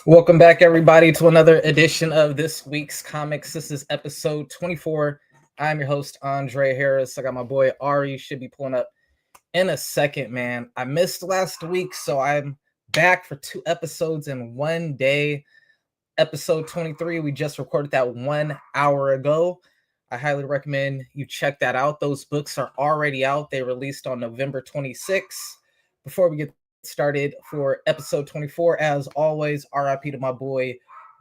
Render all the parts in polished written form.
Welcome back, everybody, to another edition of this week's comics. This is episode 24. I'm your host, Andre Harris. I got my boy Ari, should be pulling up in a second, man. I missed last week, so I'm back for 2 episodes in one day. Episode 23, we just recorded that 1 hour ago. I highly recommend you check that out. Those books are already out. They released on November 26th. Before we get started for episode 24, as always, RIP to my boy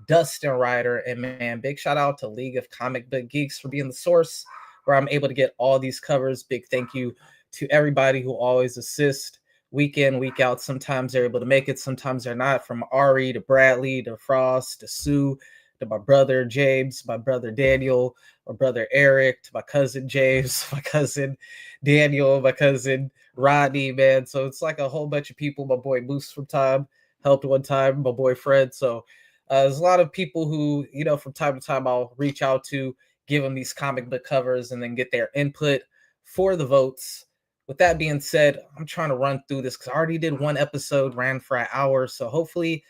Dustin Ryder. And man, big shout out to League of Comic Book Geeks for being the source where I'm able to get all these covers. Big thank you to everybody who always assists week in, week out. Sometimes they're able to make it, sometimes they're not. From Ari to Bradley to Frost to Sue to my brother James, my brother Daniel, my brother Eric, to my cousin James, my cousin Daniel, my cousin Rodney, man. So it's like a whole bunch of people. My boy Moose from time helped one time, my boy Fred. So there's a lot of people who, from time to time I'll reach out to, give them these comic book covers and then get their input for the votes. With that being said, I'm trying to run through this because I already did one episode, ran for an hour. So hopefully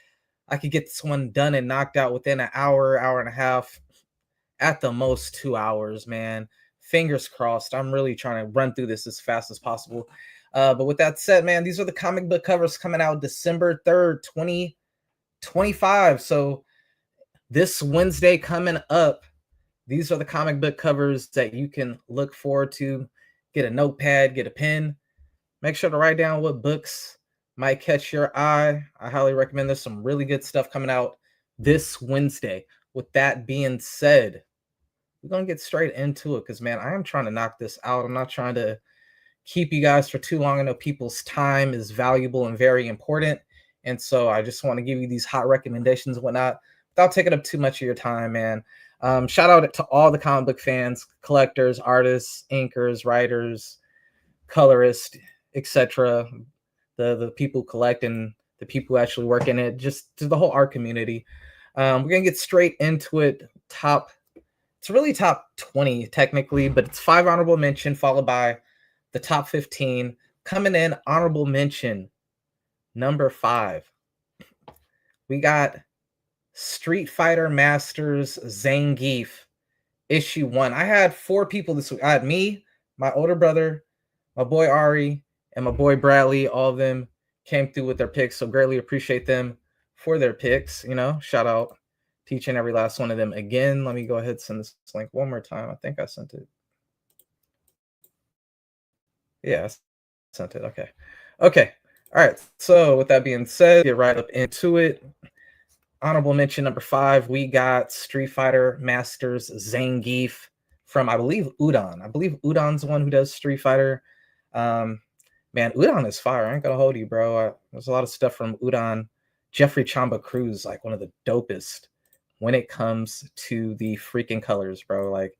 I could get this one done and knocked out within an hour, hour and a half, at the most 2 hours, man. Fingers crossed. I'm really trying to run through this as fast as possible. But with that said, man, these are the comic book covers coming out December 3rd, 2025. So this Wednesday coming up, these are the comic book covers that you can look forward to. Get a notepad, get a pen. Make sure to write down what books might catch your eye. I highly recommend. There's some really good stuff coming out this Wednesday. With that being said, we're going to get straight into it because, man, I am trying to knock this out. I'm not trying to keep you guys for too long. I know people's time is valuable and very important. And so I just want to give you these hot recommendations and whatnot without taking up too much of your time, man. Shout out to all the comic book fans, collectors, artists, inkers, writers, colorists, etc. The people who collect and the people who actually work in it, just to the whole art community. We're going to get straight into it. It's really top 20 technically, but it's 5 honorable mention followed by the top 15. Coming in, honorable mention number 5. We got Street Fighter Masters Zangief issue 1. I had 4 people this week. I had me, my older brother, my boy Ari, and my boy Bradley. All of them came through with their picks, so greatly appreciate them for their picks. Shout out to each and every last one of them. Again, let me go ahead and send this link one more time. I think I sent it. Yeah, I sent it. Okay. All right. So with that being said, get right up into it. Honorable mention number 5, we got Street Fighter Masters Zangief from, I believe, Udon. I believe Udon's the one who does Street Fighter. Man, Udon is fire. I ain't gonna hold you, bro. There's a lot of stuff from Udon. Jeffrey Chamba Cruz, like one of the dopest when it comes to the freaking colors, bro. Like,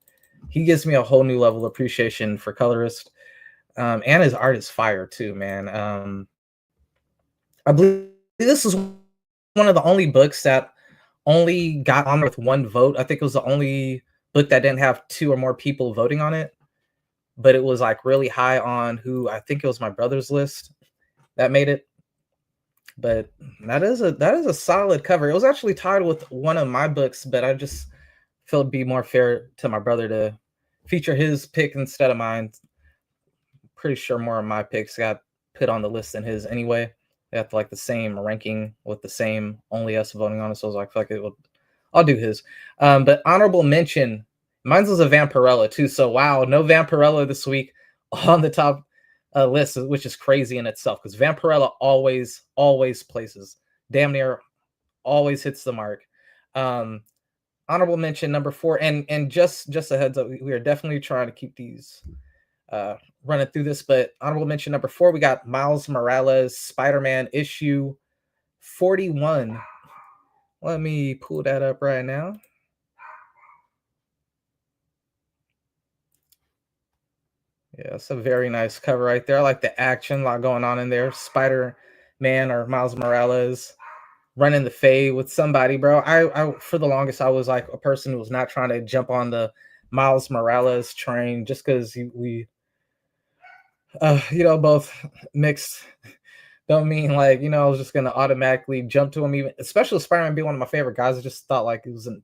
he gives me a whole new level of appreciation for colorist. And his art is fire too, man. I believe this is one of the only books that only got on with 1 vote. I think it was the only book that didn't have 2 or more people voting on it, but it was like really high on who, I think it was my brother's list that made it. But that is a solid cover. It was actually tied with one of my books, but I just felt it'd be more fair to my brother to feature his pick instead of mine. Pretty sure more of my picks got put on the list than his anyway. They have like the same ranking with the same only us voting on it. So I was like, fuck it, I'll do his. But honorable mention, mine was a Vampirella too. So wow, no Vampirella this week on the top list, which is crazy in itself because Vampirella always places, damn near always hits the mark. Honorable mention number 4, and just a heads up, we are definitely trying to keep these running through this, but honorable mention number 4, we got Miles Morales Spider-Man issue 41. Let me pull that up right now. Yeah, it's a very nice cover right there. I like the action, a lot going on in there. Spider-Man or Miles Morales running the fade with somebody, bro. I for the longest I was like a person who was not trying to jump on the Miles Morales train just because we both mixed don't mean like, I was just gonna automatically jump to him, even especially Spider-Man being one of my favorite guys. I just thought like it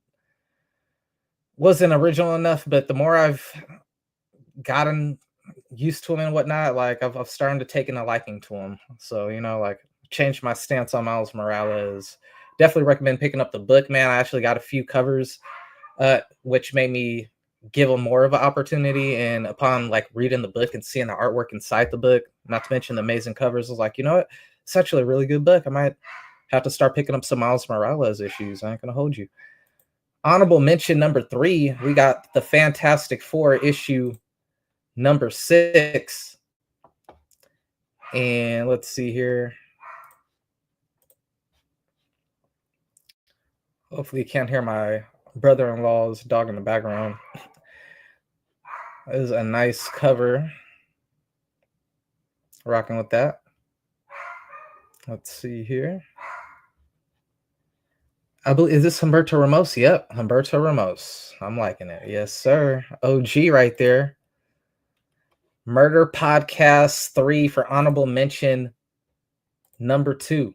wasn't original enough. But the more I've gotten used to him and whatnot, like I've started to taking a liking to him. So, like changed my stance on Miles Morales. Definitely recommend picking up the book, man. I actually got a few covers, which made me give him more of an opportunity. And upon like reading the book and seeing the artwork inside the book, not to mention the amazing covers, I was like, you know what? It's actually a really good book. I might have to start picking up some Miles Morales issues. I ain't gonna hold you. Honorable mention number 3, we got the Fantastic Four issue number 6. And let's see here. Hopefully you can't hear my brother-in-law's dog in the background. It is a nice cover. Rocking with that. Let's see here. I believe, is this Humberto Ramos? Yep, Humberto Ramos. I'm liking it. Yes, sir. OG right there. Murder Podcast 3 for honorable mention number 2.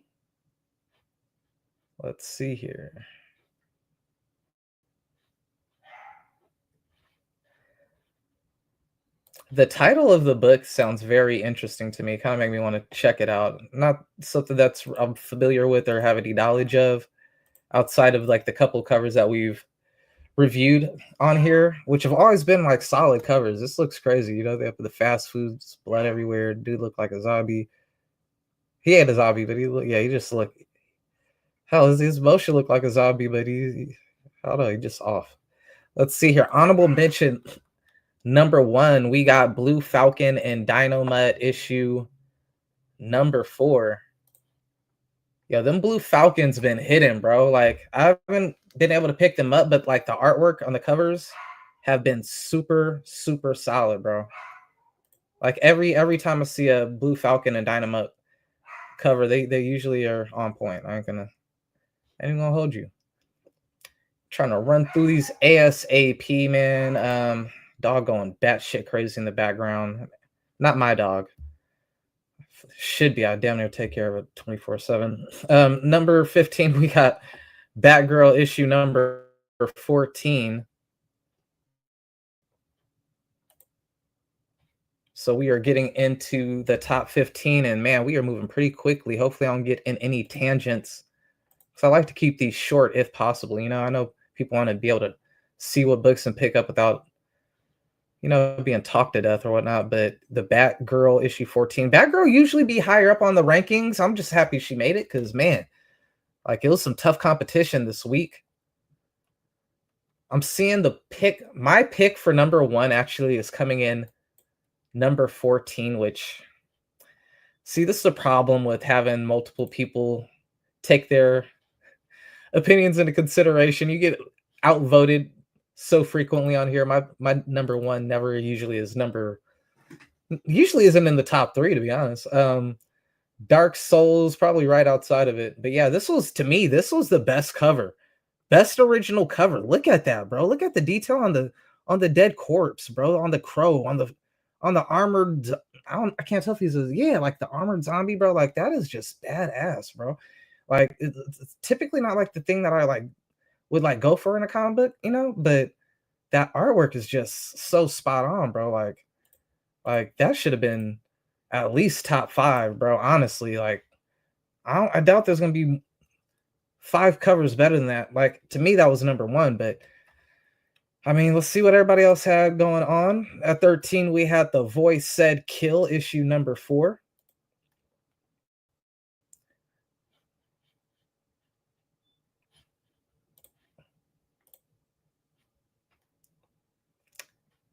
Let's see here. The title of the book sounds very interesting to me. Kind of make me want to check it out. Not something that's I'm familiar with or have any knowledge of, outside of like the couple covers that we've reviewed on here, which have always been like solid covers. This looks crazy. They have the fast foods, blood everywhere. Dude looked like a zombie. He ain't a zombie, but he just looked. Hell, his motion looked like a zombie, but I don't know, he just off. Let's see here. Honorable mention number 1, we got Blue Falcon and Dynamite issue number 4. Yeah, them Blue Falcons been hidden, bro. Like I haven't been able to pick them up, but like the artwork on the covers have been super, super solid, bro. Like every time I see a Blue Falcon and Dynamite cover, they usually are on point. I ain't gonna hold you. Trying to run through these ASAP, man. Dog going batshit crazy in the background. Not my dog. Should be. I damn near take care of it 24/7. Number 15, we got Batgirl issue number 14. So we are getting into the top 15, and man, we are moving pretty quickly. Hopefully I don't get in any tangents. So I like to keep these short if possible. I know people want to be able to see what books and pick up without being talked to death or whatnot. But the Batgirl issue 14, Batgirl usually be higher up on the rankings. I'm just happy she made it because, man, like it was some tough competition this week. I'm seeing my pick for number 1 actually is coming in number 14, which, see, this is a problem with having multiple people take their opinions into consideration. You get outvoted so frequently on here. My number 1 never usually isn't in the top 3, to be honest. Dark Souls probably right outside of it. But yeah, this was the best cover. Best original cover. Look at that, bro. Look at the detail on the dead corpse, bro, on the crow, on the armored, I can't tell if he's like the armored zombie, bro. Like that is just badass, bro. Like it's typically not like the thing that I like would like go for in a comic book, but that artwork is just so spot on, bro. Like that should have been at least top 5, bro. Honestly, like I doubt there's gonna be 5 covers better than that. Like to me, that was number 1, but I mean, let's see what everybody else had going on. At 13, we had The Voice Said Kill issue number 4.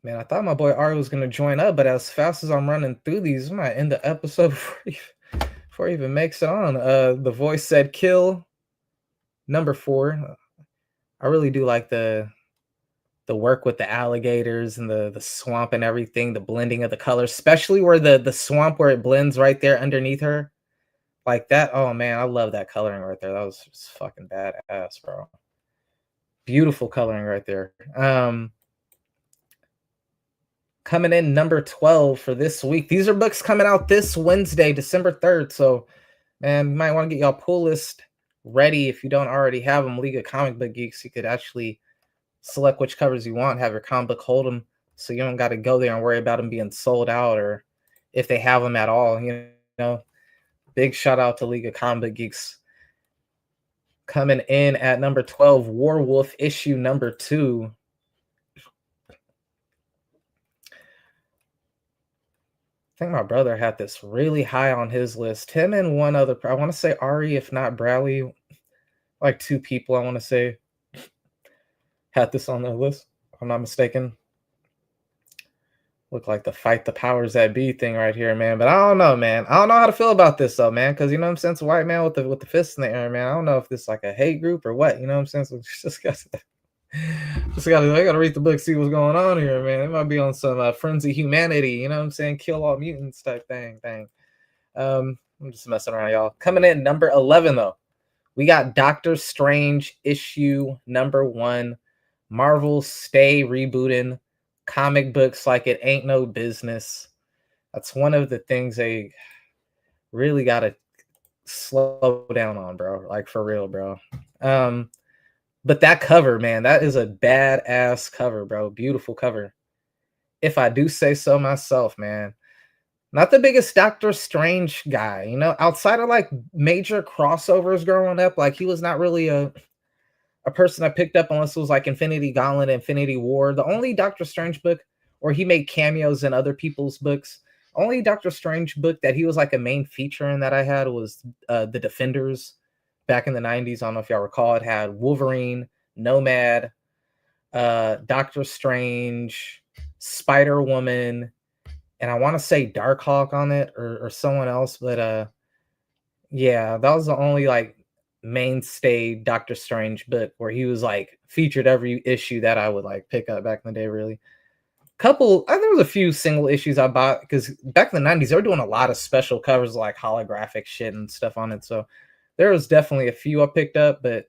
Man, I thought my boy Ari was gonna join up, but as fast as I'm running through these, I might end the episode before he even makes it on. The Voice Said Kill number 4. I really do like the work with the alligators and the swamp and everything, the blending of the colors, especially where the swamp where it blends right there underneath her. Like that. Oh man, I love that coloring right there. That was just fucking badass, bro. Beautiful coloring right there. Coming in number 12 for this week. These are books coming out this Wednesday, December 3rd. So Man, you might want to get y'all pull list ready if you don't already have them. League of Comic Book Geeks, you could actually select which covers you want, have your comic book hold them, so you don't got to go there and worry about them being sold out or if they have them at all. You know, big shout out to League of Comic Book Geeks. Coming in at number 12, Warwolf issue number 2. I think my brother had this really high on his list. Him and one other, I want to say Ari, if not Bradley, like 2 people, I want to say, had this on their list, if I'm not mistaken. Look like the fight the powers that be thing right here, man. But I don't know, man. I don't know how to feel about this though, man. Because you know what I'm saying, it's a white man with the fists in the air, man. I don't know if this is like a hate group or what. You know what I'm saying? So I gotta read the book, see what's going on here, man. It might be on some frenzy humanity. You know what I'm saying? Kill all mutants type thing. I'm just messing around, y'all. Coming in number 11 though, we got Doctor Strange issue number 1. Marvel stay rebooting comic books like it ain't no business. That's one of the things they really gotta slow down on, bro. Like for real, bro. But that cover, man, that is a badass cover, bro. Beautiful cover. If I do say so myself, man. Not the biggest Doctor Strange guy, you know, outside of like major crossovers growing up, like he was not really a person I picked up unless it was like Infinity Gauntlet, Infinity War. The only Doctor Strange book, or he made cameos in other people's books. Only Doctor Strange book that he was like a main feature in that I had was The Defenders back in the 90s. I don't know if y'all recall. It had Wolverine, Nomad, Doctor Strange, Spider-Woman, and I want to say Darkhawk on it or someone else. But yeah, that was the only like mainstay Doctor Strange book where he was like featured every issue that I would like pick up back in the day. Really, there was a few single issues I bought because back in the 90s they were doing a lot of special covers like holographic shit and stuff on it. So there was definitely a few I picked up, but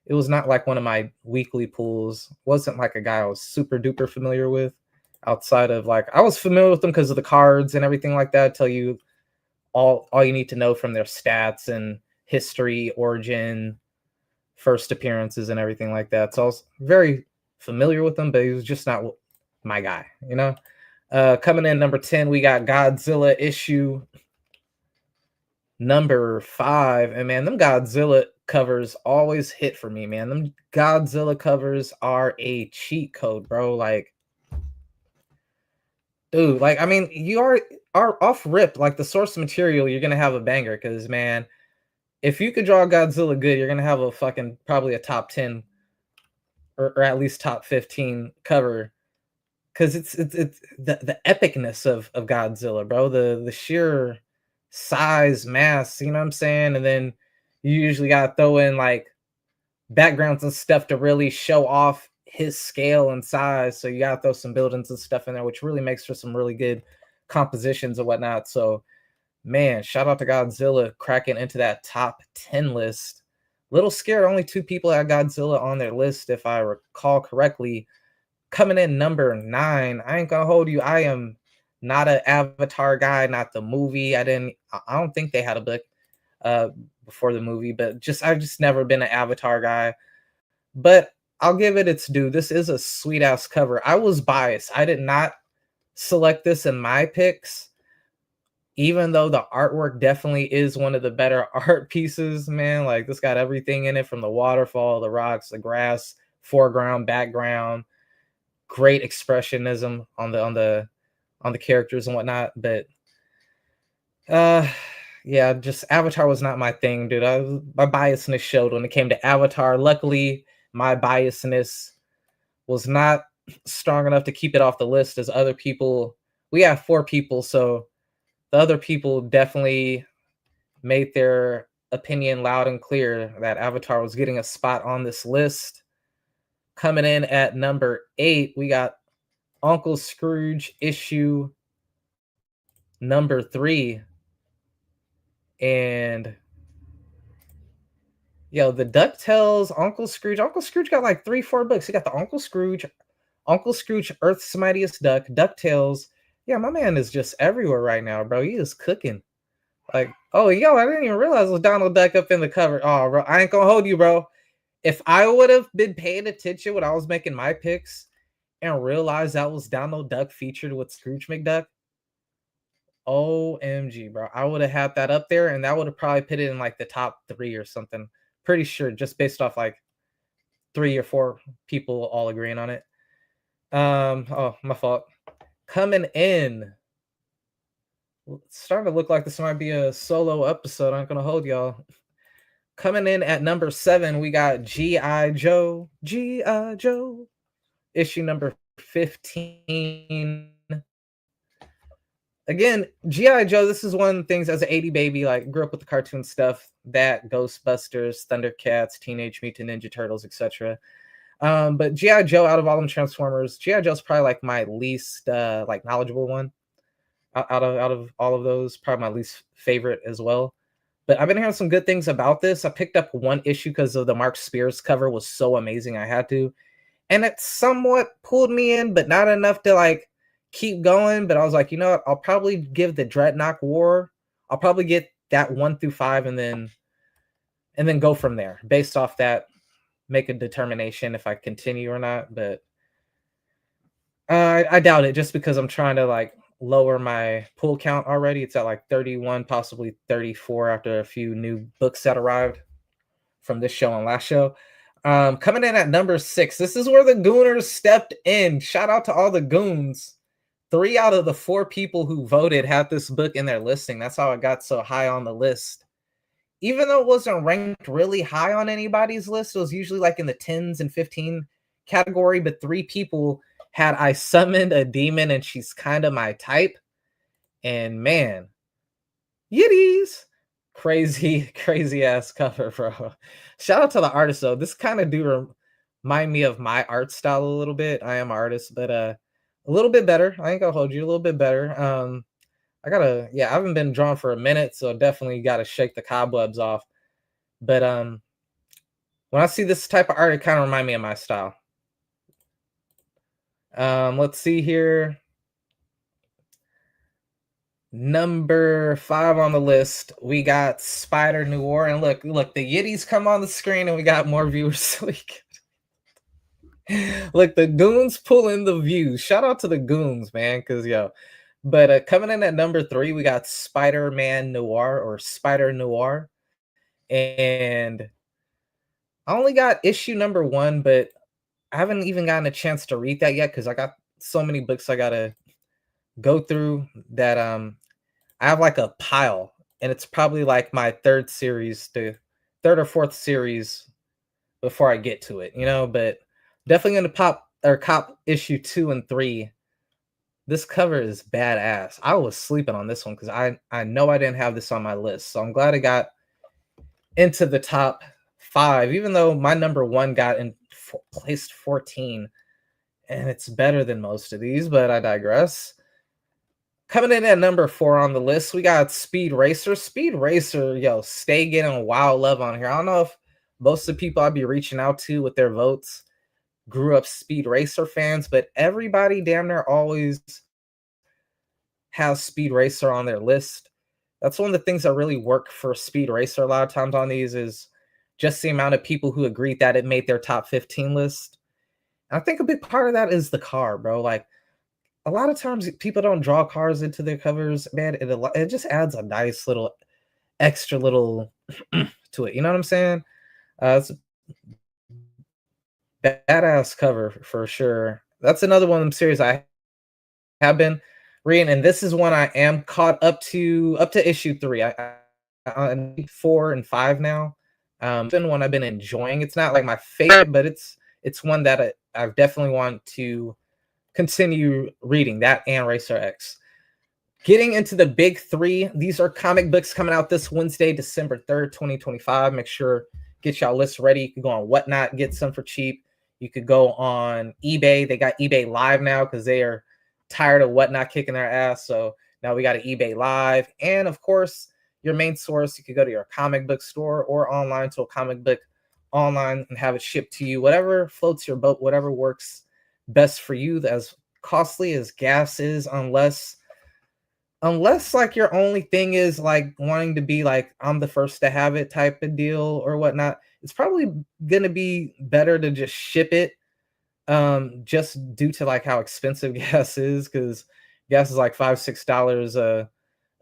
it was not like one of my weekly pulls. Wasn't like a guy I was super duper familiar with. Outside of like I was familiar with them because of the cards and everything like that. Tell you all you need to know from their stats and history, origin, first appearances, and everything like that. So I was very familiar with him, but he was just not my guy, you know? Coming in number 10, we got Godzilla issue number 5. And man, them Godzilla covers always hit for me, man. Them Godzilla covers are a cheat code, bro. Like, dude, like, I mean, you are off rip, like the source material, you're gonna have a banger because man, if you could draw Godzilla good, you're gonna have a fucking probably a top 10 or at least top 15 cover. Cause it's the epicness of Godzilla, bro. The sheer size, mass, you know what I'm saying? And then you usually gotta throw in like backgrounds and stuff to really show off his scale and size. So you gotta throw some buildings and stuff in there, which really makes for some really good compositions and whatnot. So man, shout out to Godzilla cracking into that top 10 list. Little scared, only 2 people had Godzilla on their list, if I recall correctly. Coming in number 9, I ain't gonna hold you. I am not an Avatar guy, not the movie. I don't think they had a book before the movie, but I've just never been an Avatar guy. But I'll give it its due. This is a sweet ass cover. I was biased. I did not select this in my picks, even though the artwork definitely is one of the better art pieces, man. Like this got everything in it from the waterfall, the rocks, the grass, foreground, background, great expressionism on the characters and whatnot. But yeah, just Avatar was not my thing, dude. My biasness showed when it came to Avatar. Luckily, my biasness was not strong enough to keep it off the list as other people. We have 4 people, so the other people definitely made their opinion loud and clear that Avatar was getting a spot on this list. Coming in at number 8, we got Uncle Scrooge issue number 3. And yo, the DuckTales, Uncle Scrooge got like 3-4 books. He got the Uncle Scrooge, Earth's Mightiest Duck, DuckTales. Yeah, my man is just everywhere right now, bro. He is cooking. Like, Oh, yo, I didn't even realize it was Donald Duck up in the cover. Oh, bro, I ain't gonna hold you, bro. If I would have been paying attention when I was making my picks and realized that was Donald Duck featured with Scrooge McDuck, OMG, bro. I would have had that up there and that would have probably put it in like the top 3 or something. Pretty sure, just based off like 3 or 4 people all agreeing on it. Oh, my fault. Coming in. It's starting to look like this might be a solo episode. I'm gonna hold y'all. Coming in at number 7, we got G.I. Joe. G.I. Joe. Issue number 15. Again, G.I. Joe, this is one of the things as an 80 baby, like grew up with the cartoon stuff, that Ghostbusters, Thundercats, Teenage Mutant Ninja Turtles, etc. But G.I. Joe, out of all them Transformers, G.I. Joe's probably like my least like knowledgeable one. Out of all of those, probably my least favorite as well. But I've been hearing some good things about this. I picked up one issue because of the Mark Spears cover was so amazing. I had to, and it somewhat pulled me in, but not enough to like keep going. But I was like, you know what? I'll probably give the Dreadnought War. I'll probably get that 1 through 5, and then go from there. Based off that, make a determination if I continue or not. But I doubt it, just because I'm trying to like lower my pull count already. It's at like 31, possibly 34 after a few new books that arrived from this show and last show. Coming in at number 6, this is where the Gooners stepped in. Shout out to all the Goons. 3 out of the 4 people who voted had this book in their listing. That's how it got so high on the list. Even though it wasn't ranked really high on anybody's list, it was usually like in the 10s and 15 category, but 3 people had I summoned a demon and she's kind of my type. And man, yitties. Crazy ass cover, bro. Shout out to the artist though. This kind of do remind me of my art style a little bit. I am an artist, but a little bit better. I ain't gonna hold you, a little bit better. I haven't been drawn for a minute, so definitely gotta shake the cobwebs off. But when I see this type of art, it kind of remind me of my style. Let's see here. Number 5 on the list, we got Spider Noir, and look, the Yitties come on the screen, and we got more viewers. So we can... Look, the Goons pull in the views. Shout out to the Goons, man, because yo. But coming in at number 3, we got Spider-Man Noir or Spider Noir, and I only got issue number 1, but I haven't even gotten a chance to read that yet because I got so many books I gotta go through that I have like a pile, and it's probably like my third or fourth series before I get to it, you know. But definitely gonna cop issue 2 and 3. This cover is badass. I was sleeping on this one because I know I didn't have this on my list, so I'm glad it got into the top 5, even though my number 1 got in placed 14, and it's better than most of these. But I digress. Coming in at number 4 on the list, we got Speed Racer. Speed Racer, yo, stay getting wild love on here. I don't know if most of the people I'd be reaching out to with their votes grew up Speed Racer fans, but everybody damn near always has Speed Racer on their list. That's one of the things that really work for Speed Racer a lot of times on these is just the amount of people who agreed that it made their top 15 list. And I think a big part of that is the car, bro. Like, a lot of times people don't draw cars into their covers, man. It just adds a nice little extra little to it. You know what I'm saying? It's a badass cover for sure. That's another one of them series I have been reading, and this is one I am caught up to issue 3. I need 4 and 5 now. It's been one I've been enjoying. It's not like my favorite, but it's one that I definitely want to continue reading, that and Racer X. Getting into the big 3, these are comic books coming out this Wednesday, December 3rd, 2025. Make sure get y'all lists ready. You can go on Whatnot, get some for cheap. You could go on eBay. They got eBay Live now because they are tired of Whatnot kicking their ass. So now we got an eBay Live. And of course, your main source, you could go to your comic book store or online to a comic book online and have it shipped to you. Whatever floats your boat, whatever works best for you. As costly as gas is, unless unless like your only thing is like wanting to be like I'm the first to have it type of deal or whatnot, it's probably gonna be better to just ship it. Just due to like how expensive gas is, because gas is like $5-6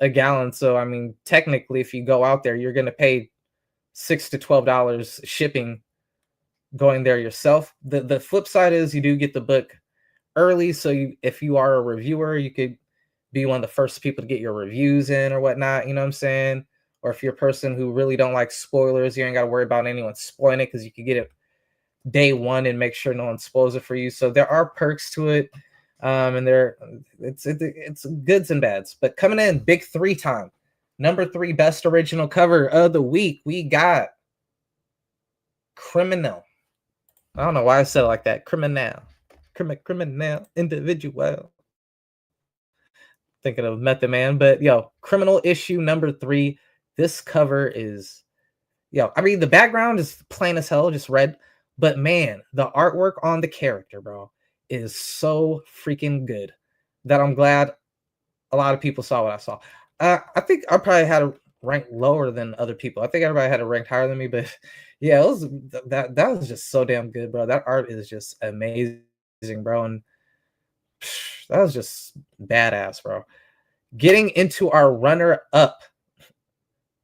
a gallon. So I mean, technically, if you go out there, you're gonna pay $6 to $12 shipping going there yourself. The flip side is you do get the book early, so if you are a reviewer, you could be one of the first people to get your reviews in or whatnot. You know what I'm saying? Or if you're a person who really don't like spoilers, you ain't got to worry about anyone spoiling it because you could get it day one and make sure no one spoils it for you. So there are perks to it, and it's goods and bads. But coming in big three time, number 3 best original cover of the week, we got Criminal. I don't know why I said it like that. Criminal, individual. Thinking of Method Man, but Criminal issue number 3. This cover is, I mean, the background is plain as hell, just red. But man, the artwork on the character, bro, is so freaking good that I'm glad a lot of people saw what I saw. I think I probably had a rank lower than other people. I think everybody had a rank higher than me, but yeah, it was that was just so damn good, bro. That art is just amazing, bro, and that was just badass, bro. Getting into our runner up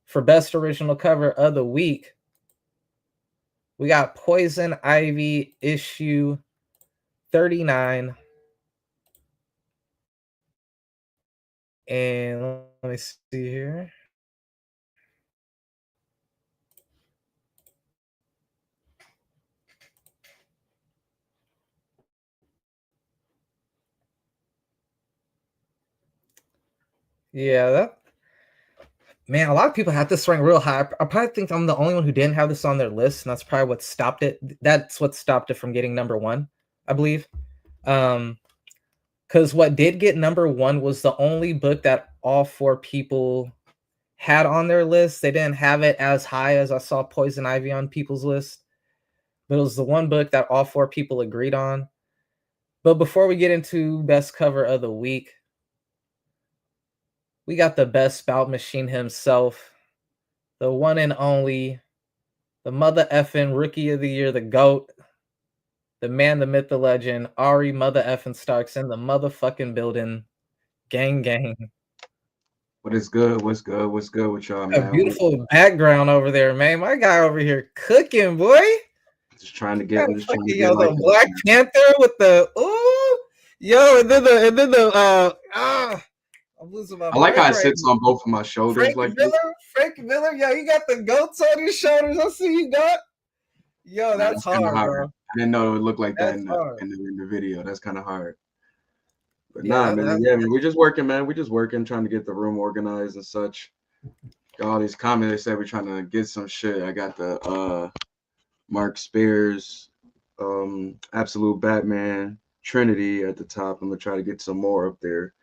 for best original cover of the week, we got Poison Ivy issue 39. And let me see here. Yeah, that, man, a lot of people had this ranked real high. I probably think I'm the only one who didn't have this on their list, and that's probably what stopped it. That's what stopped it from getting number 1, I believe. Because what did get number 1 was the only book that all 4 people had on their list. They didn't have it as high as I saw Poison Ivy on people's list, but it was the one book that all 4 people agreed on. But before we get into best cover of the week, we got the best spout machine himself, the one and only, the mother effing rookie of the year, the GOAT, the man, the myth, the legend, Ari mother effing Starks in the motherfucking building. Gang, gang. What is good? What's good? What's good with y'all, A man? beautiful background over there, man. My guy over here cooking, boy. Just trying to get. Got I'm just trying to fucking, get like the that, Black man. Panther with the and then the I'm losing my I like how breath it right sits now. on both of my shoulders like this. Frank Miller, you got the goats on your shoulders. I see you got. Yo, Nah, that's that's kind of hard, hard. bro. I didn't know it would look like that That's in hard. the video. That's kind of hard. But Yeah, nah, man. Yeah, man. We're just working, man. We're just working, trying to get the room organized and such. Got all these comments. They said we're trying to get some shit. I got the Mark Spears, Absolute Batman, Trinity at the top. I'm gonna try to get some more up there.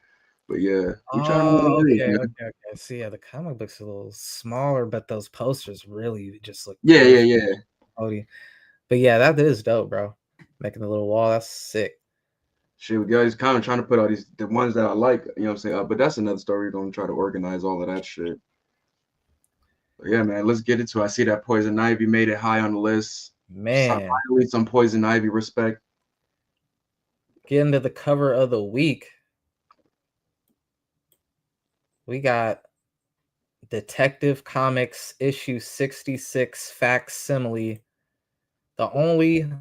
But yeah, we trying to Oh, do it, okay, man. okay, okay. See, yeah, the comic book's a little smaller, but those posters really just look Yeah, yeah, perfect. yeah. But yeah, that is dope, bro. Making the little wall, that's sick. Shit, we guys kind of trying to put all these the ones that I like, you know what I'm saying? But that's another story. We're gonna try to organize all of that shit. But yeah, man, let's get into it. I see that Poison Ivy made it high on the list. Man, Finally, some Poison Ivy respect. get into the cover of the week. We got Detective Comics issue 66 facsimile. The only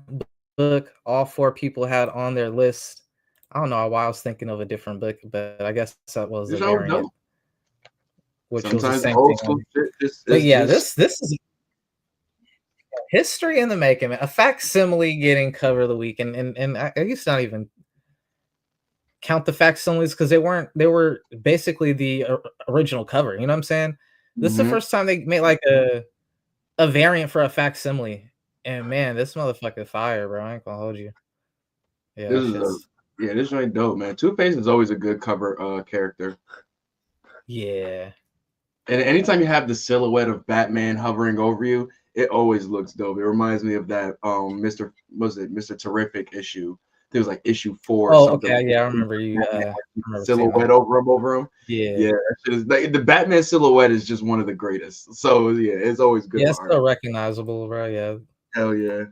book all 4 people had on their list. I don't know why I was thinking of a different book, but I guess that was a This old variant, dope. which was the Sometimes the same old thing. school shit But is yeah, just this is history in the making, man. A facsimile getting cover of the week, and I used to not even count the facsimiles because they were basically the original cover. You know what I'm saying? This is the first time they made like a variant for a facsimile, and man, this motherfucker fire, bro. I ain't gonna hold you. Yeah, this that is a shit's yeah, this ain't dope, man. Two-Face is always a good cover character. yeah. And anytime you have the silhouette of Batman hovering over you, it always looks dope. It reminds me of that Mr. Was it Mr. Terrific issue it was like issue 4 or Oh, something. okay, yeah, I remember you. Batman I had remember seeing silhouette that. over him. Yeah, Yeah, that shit is like, the Batman silhouette is just one of the greatest. So yeah, it's always good yeah, with it's art. still recognizable, bro. Yeah, Hell yeah.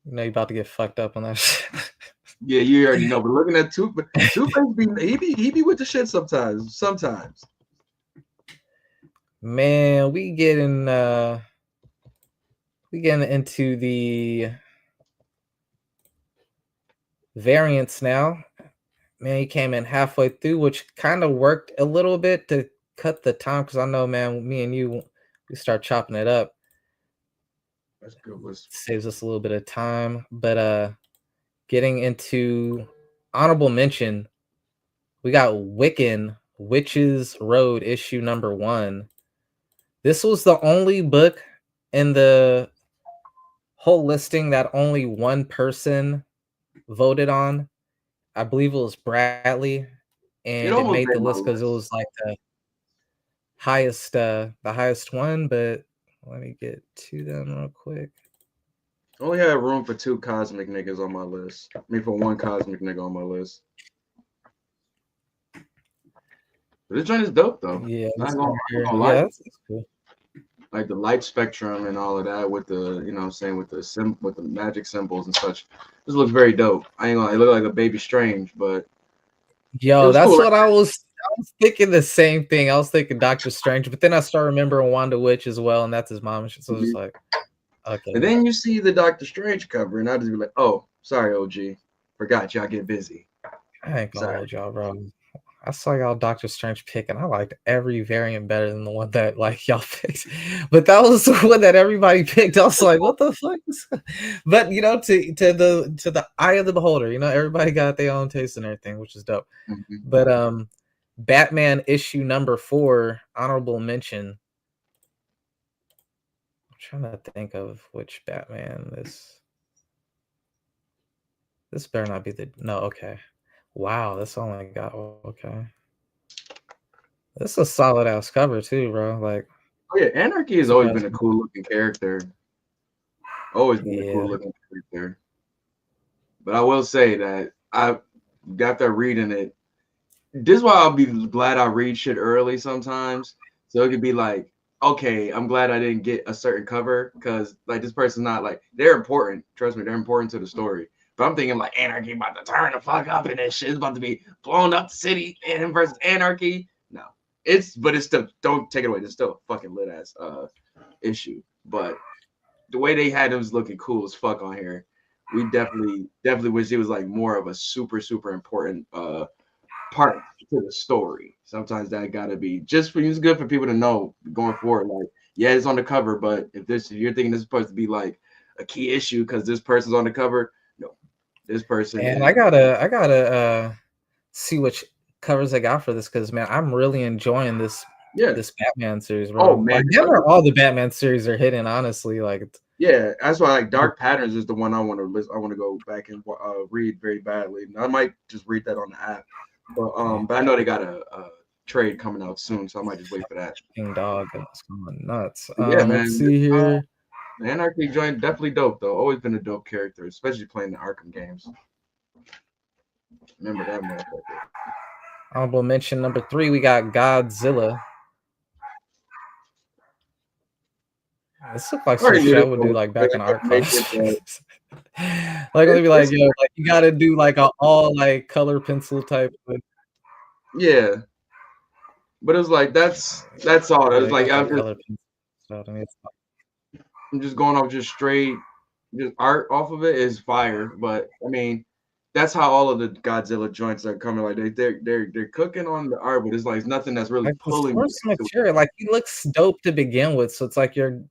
you know you about to get fucked up on that shit. Yeah, you already know. But looking at Two Face, he be with the shit sometimes. Sometimes. Man, we getting into the variants now. Man, he came in halfway through, which kind of worked a little bit to cut the time because I know, man, me and you, we start chopping it up. That's good. Was Saves us a little bit of time. But getting into honorable mention, we got Wiccan Witches Road issue number 1. This was the only book in the whole listing that only one person voted on. I believe it was Bradley, it and it almost made the made my list because it list. was like the highest one. But let me get to them real quick. I only had room for 2 cosmic niggas on my list. I mean, for 1 cosmic nigga on my list. But this joint is dope though. Yeah, Not this gonna, one I'm right not here. gonna lie. Yeah, that's cool. Like the light spectrum and all of that with the, you know what I'm saying, with the magic symbols and such. This looks very dope. I ain't gonna, it looked like a baby strange, but it Yo, was that's cool. what I was thinking the same thing. I was thinking Doctor Strange, but then I started remembering Wanda Witch as well, and that's his mom. So it was like, And okay. then you see the Doctor Strange cover, and I just be like, oh, sorry, OG. Forgot y'all get busy. I ain't gonna Sorry. hold y'all, bro. I saw y'all Doctor Strange pick, and I liked every variant better than the one that like y'all picked. But that was the one that everybody picked. I was like, what the fuck? But you know, to the eye of the beholder, you know, everybody got their own taste and everything, which is dope. Mm-hmm. But Batman issue number 4, honorable mention. I'm trying to think of which Batman this better not be the no, okay. Wow, this only got okay. This is a solid ass cover too, bro. Like Oh yeah, Anarchy has always been surprised a me. cool looking character. Always been a Yeah. cool looking character. But I will say that I got that reading it. This is why I'll be glad I read shit early sometimes. So it could be like, okay, I'm glad I didn't get a certain cover because like this person's not like they're important. Trust me, they're important to the story. But I'm thinking like Anarchy about to turn the fuck up in this shit. It's about to be blown up the city and versus Anarchy. No. It's still, don't take it away. It's still a fucking lit ass issue. But the way they had him was looking cool as fuck on here. We definitely wish it was like more of a super important part to the story. Sometimes that gotta be just for you. It's good for people to know going forward. Like, yeah, it's on the cover, but if you're thinking this is supposed to be like a key issue because this person's on the cover, no, this person And is. I gotta see which covers I got for this because man, I'm really enjoying Yeah. this Batman series, Oh bro. man. Like damn near all the Batman series are hidden, honestly. Like Yeah, that's why like Dark Patterns is the one I want to list. I want to go back and read very badly. I might just read that on the app, but I know they got a trade coming out soon, so I might just wait for that. King Dog is going nuts. But yeah, Let's man, see here. the Anarchy joint definitely dope though. Always been a dope character, especially playing the Arkham games. Remember that motherfucker. Honorable mention number 3, we got Godzilla. This looks like I some already knew shit I this would one do was like good. back I in art couldn't make it, class. but Like let me be like, it's yo, like you gotta do like a all like color pencil type of, yeah. But it was like that's all. It yeah, was they like got I'm that just color pencil stuff. I mean, it's I'm just going off just straight just art off of it is fire. But I mean, that's how all of the Godzilla joints are coming. Like they're cooking on the art, but it's like nothing that's really like the pulling me source into material, like he looks dope to begin with. So it's like you're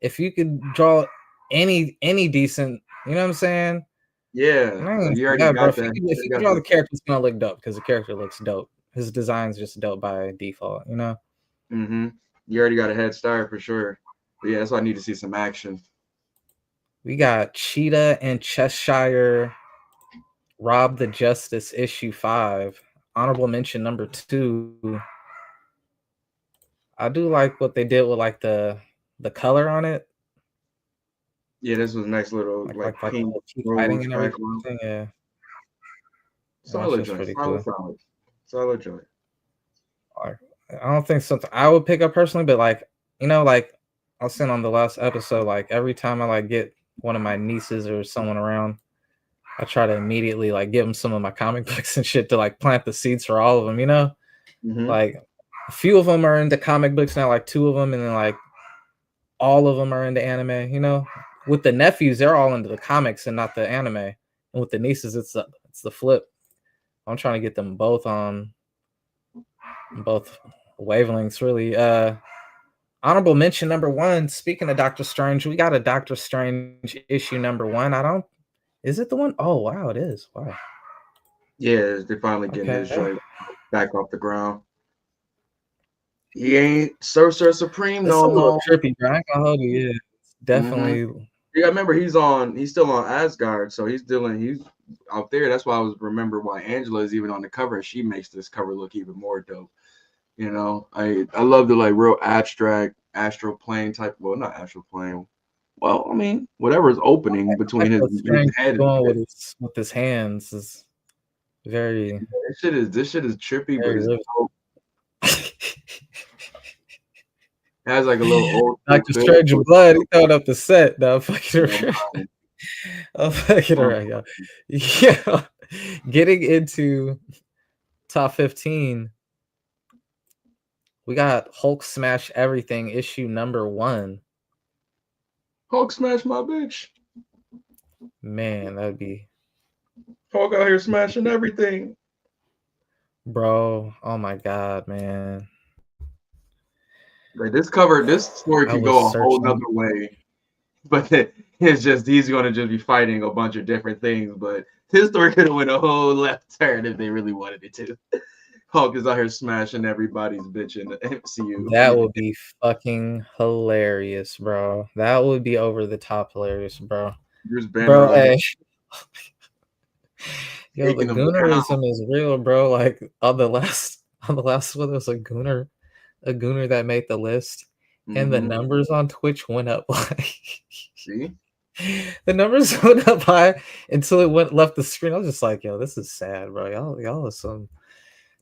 if you could draw any decent, you know what I'm saying? it. Yeah, I'm not like gonna you say already that, bro. got that. If You you could got draw the the character, it's gonna look dope because the character looks dope. His design's just dope by default, you know. you already got a head start for sure. But yeah, that's why I need to see some action. We got Cheetah and Cheshire Rob the Justice issue 5. Honorable mention number 2. I do like what they did with like the color on it. Yeah, this was a nice little like like pink keep fighting rose and background. everything. Yeah, that's Solid just joint, pretty solid, cool. solid, solid joint. Like, I don't think something I would pick up personally, but like like I was saying on the last episode, like every time I like get one of my nieces or someone around, I try to immediately like give them some of my comic books and shit to like plant the seeds for all of them. Mm-hmm. Like a few of them are into comic books now, like two of them, and then like all of them are into anime. With the nephews, they're all into the comics and not the anime, and with the nieces, it's the flip. I'm trying to get them both on both wavelengths, really. Honorable mention number one. Speaking of Doctor Strange, we got a Doctor Strange issue number one. I don't. Is it the one? Oh wow, it is. Wow. Yeah, they finally getting his Okay. joint back off the ground. He ain't Sorcerer Supreme It's no a little more. trippy, bro. I ain't gonna hold you. Yeah, it's Mm-hmm. definitely. Yeah, I remember he's still on Asgard, so he's out there. That's why I was remember why Angela is even on the cover, and she makes this cover look even more dope. I love the like real abstract astral plane type. Well, not astral plane. Well, I mean, whatever is opening I between like his, what his Strange is head and going shit. with his hands is very This shit is trippy, but very it's riveting. dope. It has like a little old school Doctor feel Strange to it. blood. He throwing up the set. No, I'm fucking You know, around. I'm fucking around, y'all. Yeah, getting into top 15. We got Hulk Smash Everything issue number one. Hulk smash my bitch. Man, that'd be Hulk out here smashing everything. bro. Oh my god, man. Like this story I could was go a whole searching. nother way, but it's just he's gonna just be fighting a bunch of different things. But his story could have went a whole left turn if they really wanted it to. Hulk is out here smashing everybody's bitch in the MCU. That would be fucking hilarious, bro. That would be over the top hilarious, bro. Bruce Banner Bro, out here hey. Yo, the taking them down. goonerism is real, bro. Like on the last one, there was a gooner that made the list, and the Mm-hmm. numbers on Twitch went up like See, the numbers went up high until it went left the screen. I was just like, yo, this is sad, bro. Y'all are some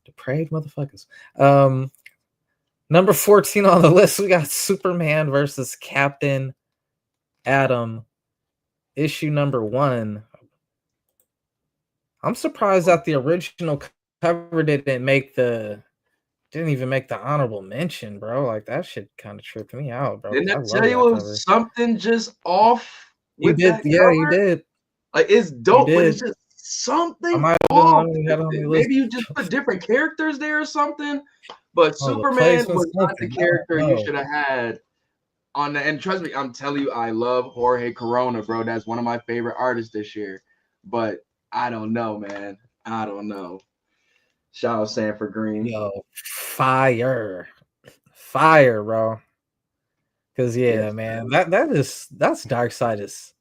depraved motherfuckers. Number 14 on the list, we got Superman versus Captain Atom, issue number one. I'm surprised that the original cover didn't even make the honorable mention, bro. Like that shit kind of tripped me out, bro. didn't I I love tell you that it cover. was something just off You with did, that yeah, you cover? did. Like it's You dope, but it's did. just I something might have been off one who with had it on it. the list. Maybe you just put different characters there or something. But Oh, the Superman placement, was not the something. I don't character you know. should have had on the. And trust me, I'm telling you, I love Jorge Corona, bro. That's one of my favorite artists this year. But I don't know, man. I don't know. Shout out Sanford Green. Yo, fire, bro. Cause yeah, Yes, man, that's Dark Side is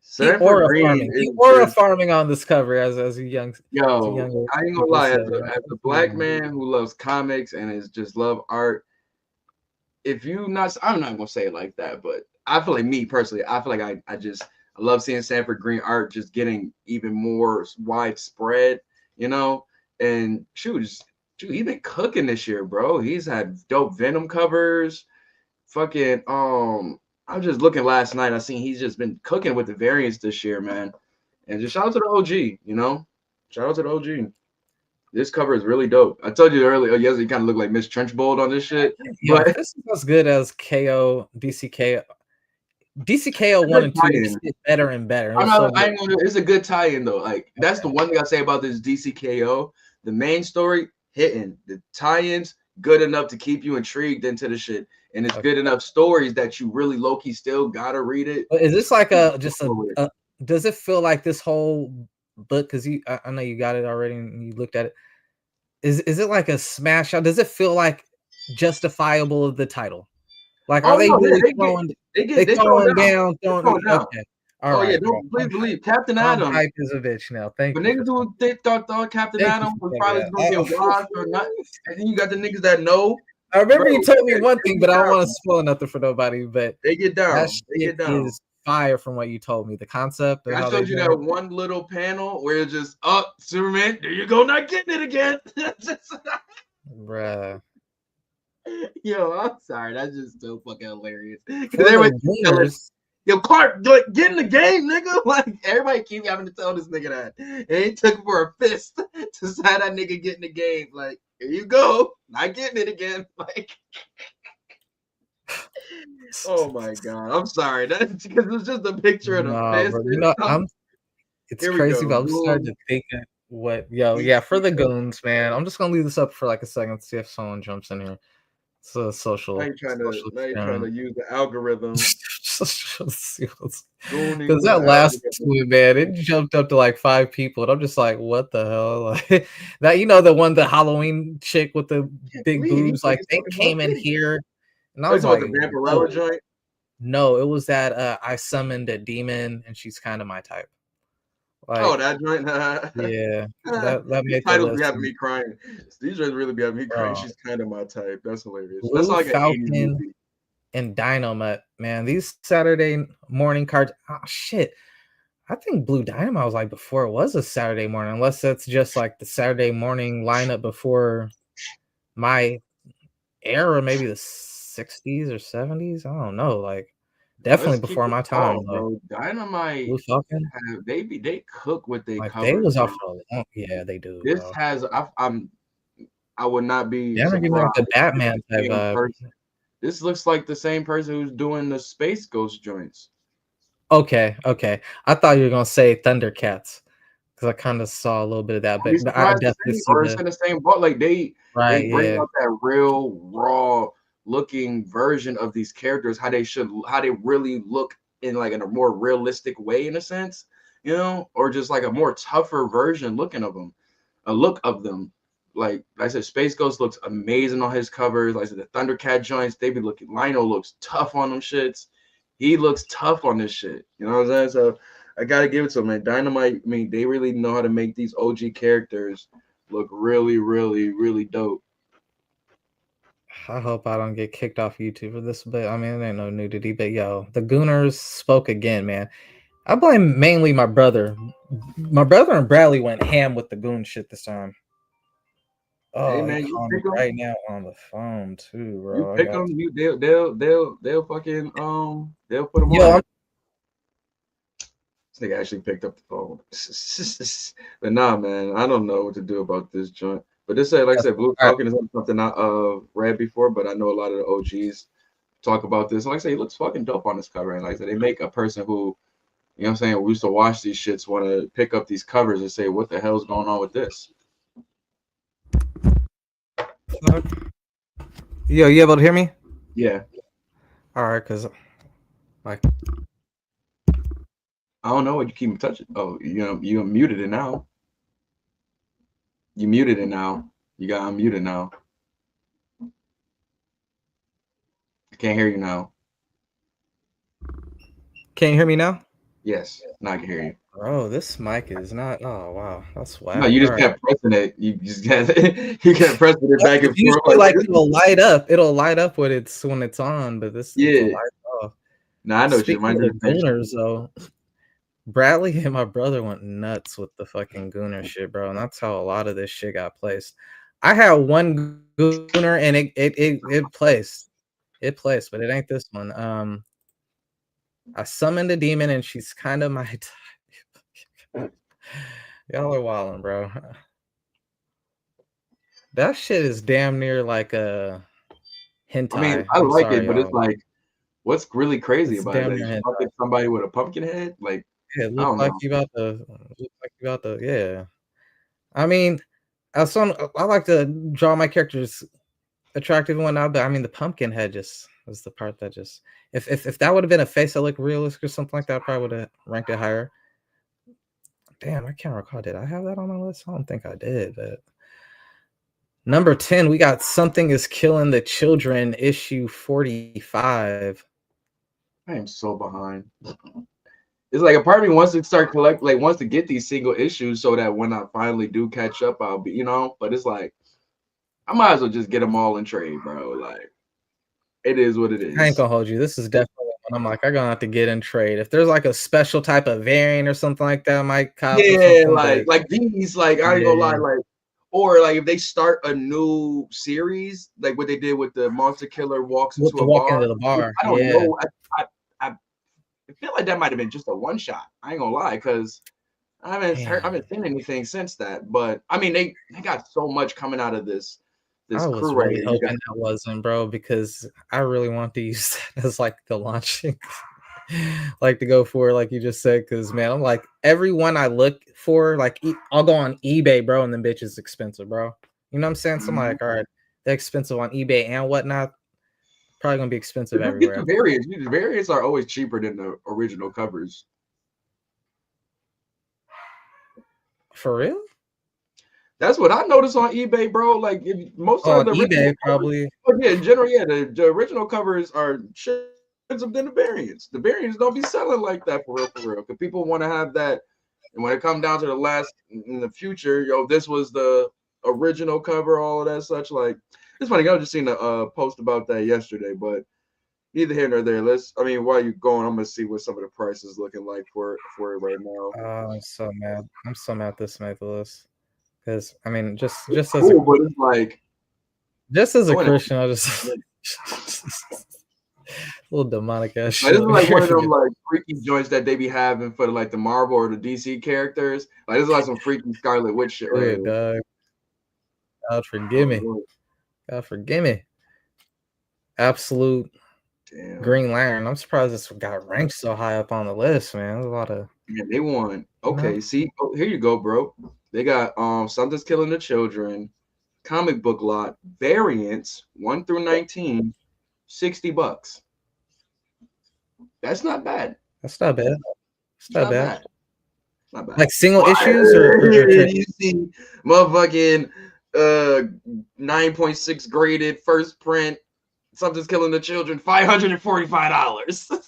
he Sanford aura Green farming. He is aura just farming on this cover as yo. younger I ain't gonna people lie, say. as a black man who loves comics and is just love art, if you not, I'm not gonna say it like that, but I feel like me personally, I feel like I love seeing Sanford Green art just getting even more widespread, you know. And he's been cooking this year, bro. He's had dope Venom covers. Fucking I was just looking last night. I seen he's just been cooking with the variants this year, man. And just shout out to the OG, you know. Shout out to the OG. This cover is really dope. I told you earlier, yesterday, you kind of look like Miss Trenchbolt on this shit. Yo, But if this is as good as KO DCKO, DCKO it's a 1 good and 2 tie-in. just get better and better. It I'm was so not, I good. ain't gonna, it's a good tie-in though. Like that's the one thing I say about this DCKO. The main story hitting, the tie-ins good enough to keep you intrigued into the shit, and it's good enough stories that you really low-key still gotta read it. But is this like a does it feel like this whole book? Because I know you got it already and you looked at it. Is it like a smash out? Does it feel like justifiable of the title? Like, are Oh they no, really they throwing down. throwing They throwing down. okay. All Oh yeah, right, bro. don't please believe Captain I'm Adam. hype as a bitch now. Thank But you for niggas who they thought Captain thank you Adam for was saying probably gonna get that. washed or not, and then you got the niggas that know. I remember Bro, you told me one they thing, get but I don't down. want to spoil nothing for nobody. But They get that down. They shit get down. is fire from what you told me. The concept of I how they showed you do that it. one little panel where it's just up, Superman. There you go, not getting it again. Bruh. Yo, I'm sorry. That's just so fucking hilarious. Because For the everybody keeps telling, winners, yo, Clark, like, get in the game, nigga. Like, everybody keep having to tell this nigga that. And he took for a fist to sign that nigga get in the game. Like, here you go. Not getting it again. Like, oh my God. I'm sorry. That's because it's just a picture of the nah, fist. bro. You know, it's Here we crazy, go. but I'm starting to think of yeah, for the goons, man. I'm just gonna leave this up for like a second, see if someone jumps in here. It's a Now social you're trying to experiment. use the algorithm. Because Gooning that the last algorithm. tweet, man, it jumped up to like 5 people, and I'm just like, what the hell? Like that, the one, the Halloween chick with the Can't big believe boobs, like he's they talking about came in me. here, and I Oh, you was talking like, about the whoa. Vampirella joint? No, it was that I summoned a demon, and she's kind of my type. Oh, Like, that joint. yeah, that These made the titles be list, having me crying. These joints really be having me crying. bro. She's kind of my type. That's hilarious. That's Blue like an 80s Falcon movie. and Dynamite, man. These Saturday morning cards. Oh shit. I think Blue Dynamite was like before it was a Saturday morning, unless that's just like the Saturday morning lineup before my era, maybe the 60s or 70s. I don't know. Like Let's definitely keep before it my time tall, though. bro. Dynamite Blue Falcon, they cook with their like they covers, was bro. off for a long, yeah, they do, This bro. has I would not be Damn, give me like surprised the if Batman it's the type same vibe. person. This looks like the same person who's doing the Space Ghost joints. Okay. I thought you were gonna say Thundercats because I kind of saw a little bit of that, I'd be but I surprised to definitely see, see or it's the in the same boat. Like they right, bring yeah. out that real raw looking version of these characters, how they really look in a more realistic way, in a sense, or just like a more tougher version looking of them, a look of them. Like I said, Space Ghost looks amazing on his covers. Like I said, the Thundercat joints, they be looking. Lino looks tough on them shits. He looks tough on this shit. You know what I'm saying? So I gotta give it to them, man. Dynamite, I mean, they really know how to make these OG characters look really, really, really dope. I hope I don't get kicked off YouTube for this, but I mean, it ain't no nudity. But yo, the Gooners spoke again, man. I blame mainly my brother. My brother and Bradley went ham with the Goon shit this time. Hey Oh, he man, you called me pick them, right now on the phone too, you bro. I pick got them. They'll fucking they'll put them on yo. there. This nigga actually picked up the phone. But nah, man, I don't know what to do about this joint. But this like I said, Blue All right, Falcon is something I read before, but I know a lot of the OGs talk about this. Like I say, he looks fucking dope on this cover. And like I said, they make a person who, you know what I'm saying, we used to watch these shits want to pick up these covers and say, what the hell's going on with this? yo, you able to hear me? Yeah. All right, cause like I don't know what you keep touching. Oh, you muted it now. You muted it now. You got unmuted now. I can't hear you now. can you hear me now? Yes, now I can hear you. Bro, this mic is not. Oh wow, that's No, whack. you All just right. kept pressing it. You just kept you kept pressing it back and forth. Usually, like it'll light up. It'll light up when it's on, but it's a Yeah. light off. No, I know what you Speaking might of do the the same shit. Gooners, though, Bradley and my brother went nuts with the fucking Gooner shit, bro, and that's how a lot of this shit got placed. I had one Gooner, and it placed, but it ain't this one. I summoned a demon, and she's kind of my type. Y'all are wilding, bro. That shit is damn near like a I mean, hentai. I I'm like it, sorry, but it's y'all. like, what's really crazy It's about it? damn Like, near you hentai. fucking somebody with a pumpkin head? Like, Yeah, it I looks don't like know. you about to, yeah. I mean, I like to draw my characters attractive and whatnot, but I mean, the pumpkin head just was the part that just, if that would have been a face that looked realistic or something like that, I probably would have ranked it higher. Damn, I can't recall. Did I have that on my list? I don't think I did, but number 10, we got Something is Killing the Children, issue 45. I am so behind. It's like a part of me wants to start wants to get these single issues so that when I finally do catch up, I'll be, but it's like, I might as well just get them all in trade, bro. Like, it is what it I ain't is. gonna hold you. This is definitely And I'm like, I'm gonna have to get in trade. If there's like a special type of variant or something like that, I might cop or Yeah, something. But like these, like I ain't gonna lie, yeah, like or like if they start a new series, like what they did with the monster killer walks with into the a walk bar, into the which bar, I don't yeah. know. I feel like that might have been just a one shot. I ain't gonna lie, because I Man, haven't seen anything since that. But I mean, they got so much coming out of this I was crew right really here. You got hoping that wasn't, bro, because I really want to use that as like the launching, like to go for, like you just said. Because man, I'm like everyone I look for, like I'll go on eBay, bro, and then bitch is expensive, bro. You know what I'm saying? So I'm mhm. like, all right, they're expensive on eBay and whatnot. Probably gonna be expensive Just get the everywhere. variants. The variants are always cheaper than the original covers. For real? That's what I noticed on eBay, bro. Like most Oh, times on the original eBay, covers, probably. oh yeah, in general, yeah, the original covers are shit expensive than the variants. The variants don't be selling like that for real, for real. Because people want to have that, and when it comes down to the last in the future, yo, this was the original cover, all of that such. Like it's funny. I was just seeing a post about that yesterday, but neither here nor there. I mean, while you're going, I'm gonna see what some of the prices looking like for it right now. Oh, I'm so mad. I'm so mad this made the list. Because I mean, It's cool, but it's like just as I a want Christian, I just to. little demonic ass Like shit. this is Let me like hear one of them it. like freaky joints that they be having for like the Marvel or the DC characters. Like this is like some freaky Scarlet Witch shit right Weird, here. dog. God forgive Oh, me. Lord. God forgive me. Absolute Damn. Green Lantern. I'm surprised this got ranked so high up on the list, man. There's a lot of, Yeah, they won. you know. Okay, see, oh, here you go, bro. They got Something's Killing the Children, comic book lot, variants 1 through 19, $60. That's not bad. That's not bad. It's It's not not bad. bad. Not bad. Like single Why issues or trade. you see motherfucking 9.6 graded first print Something's Killing the Children, $545.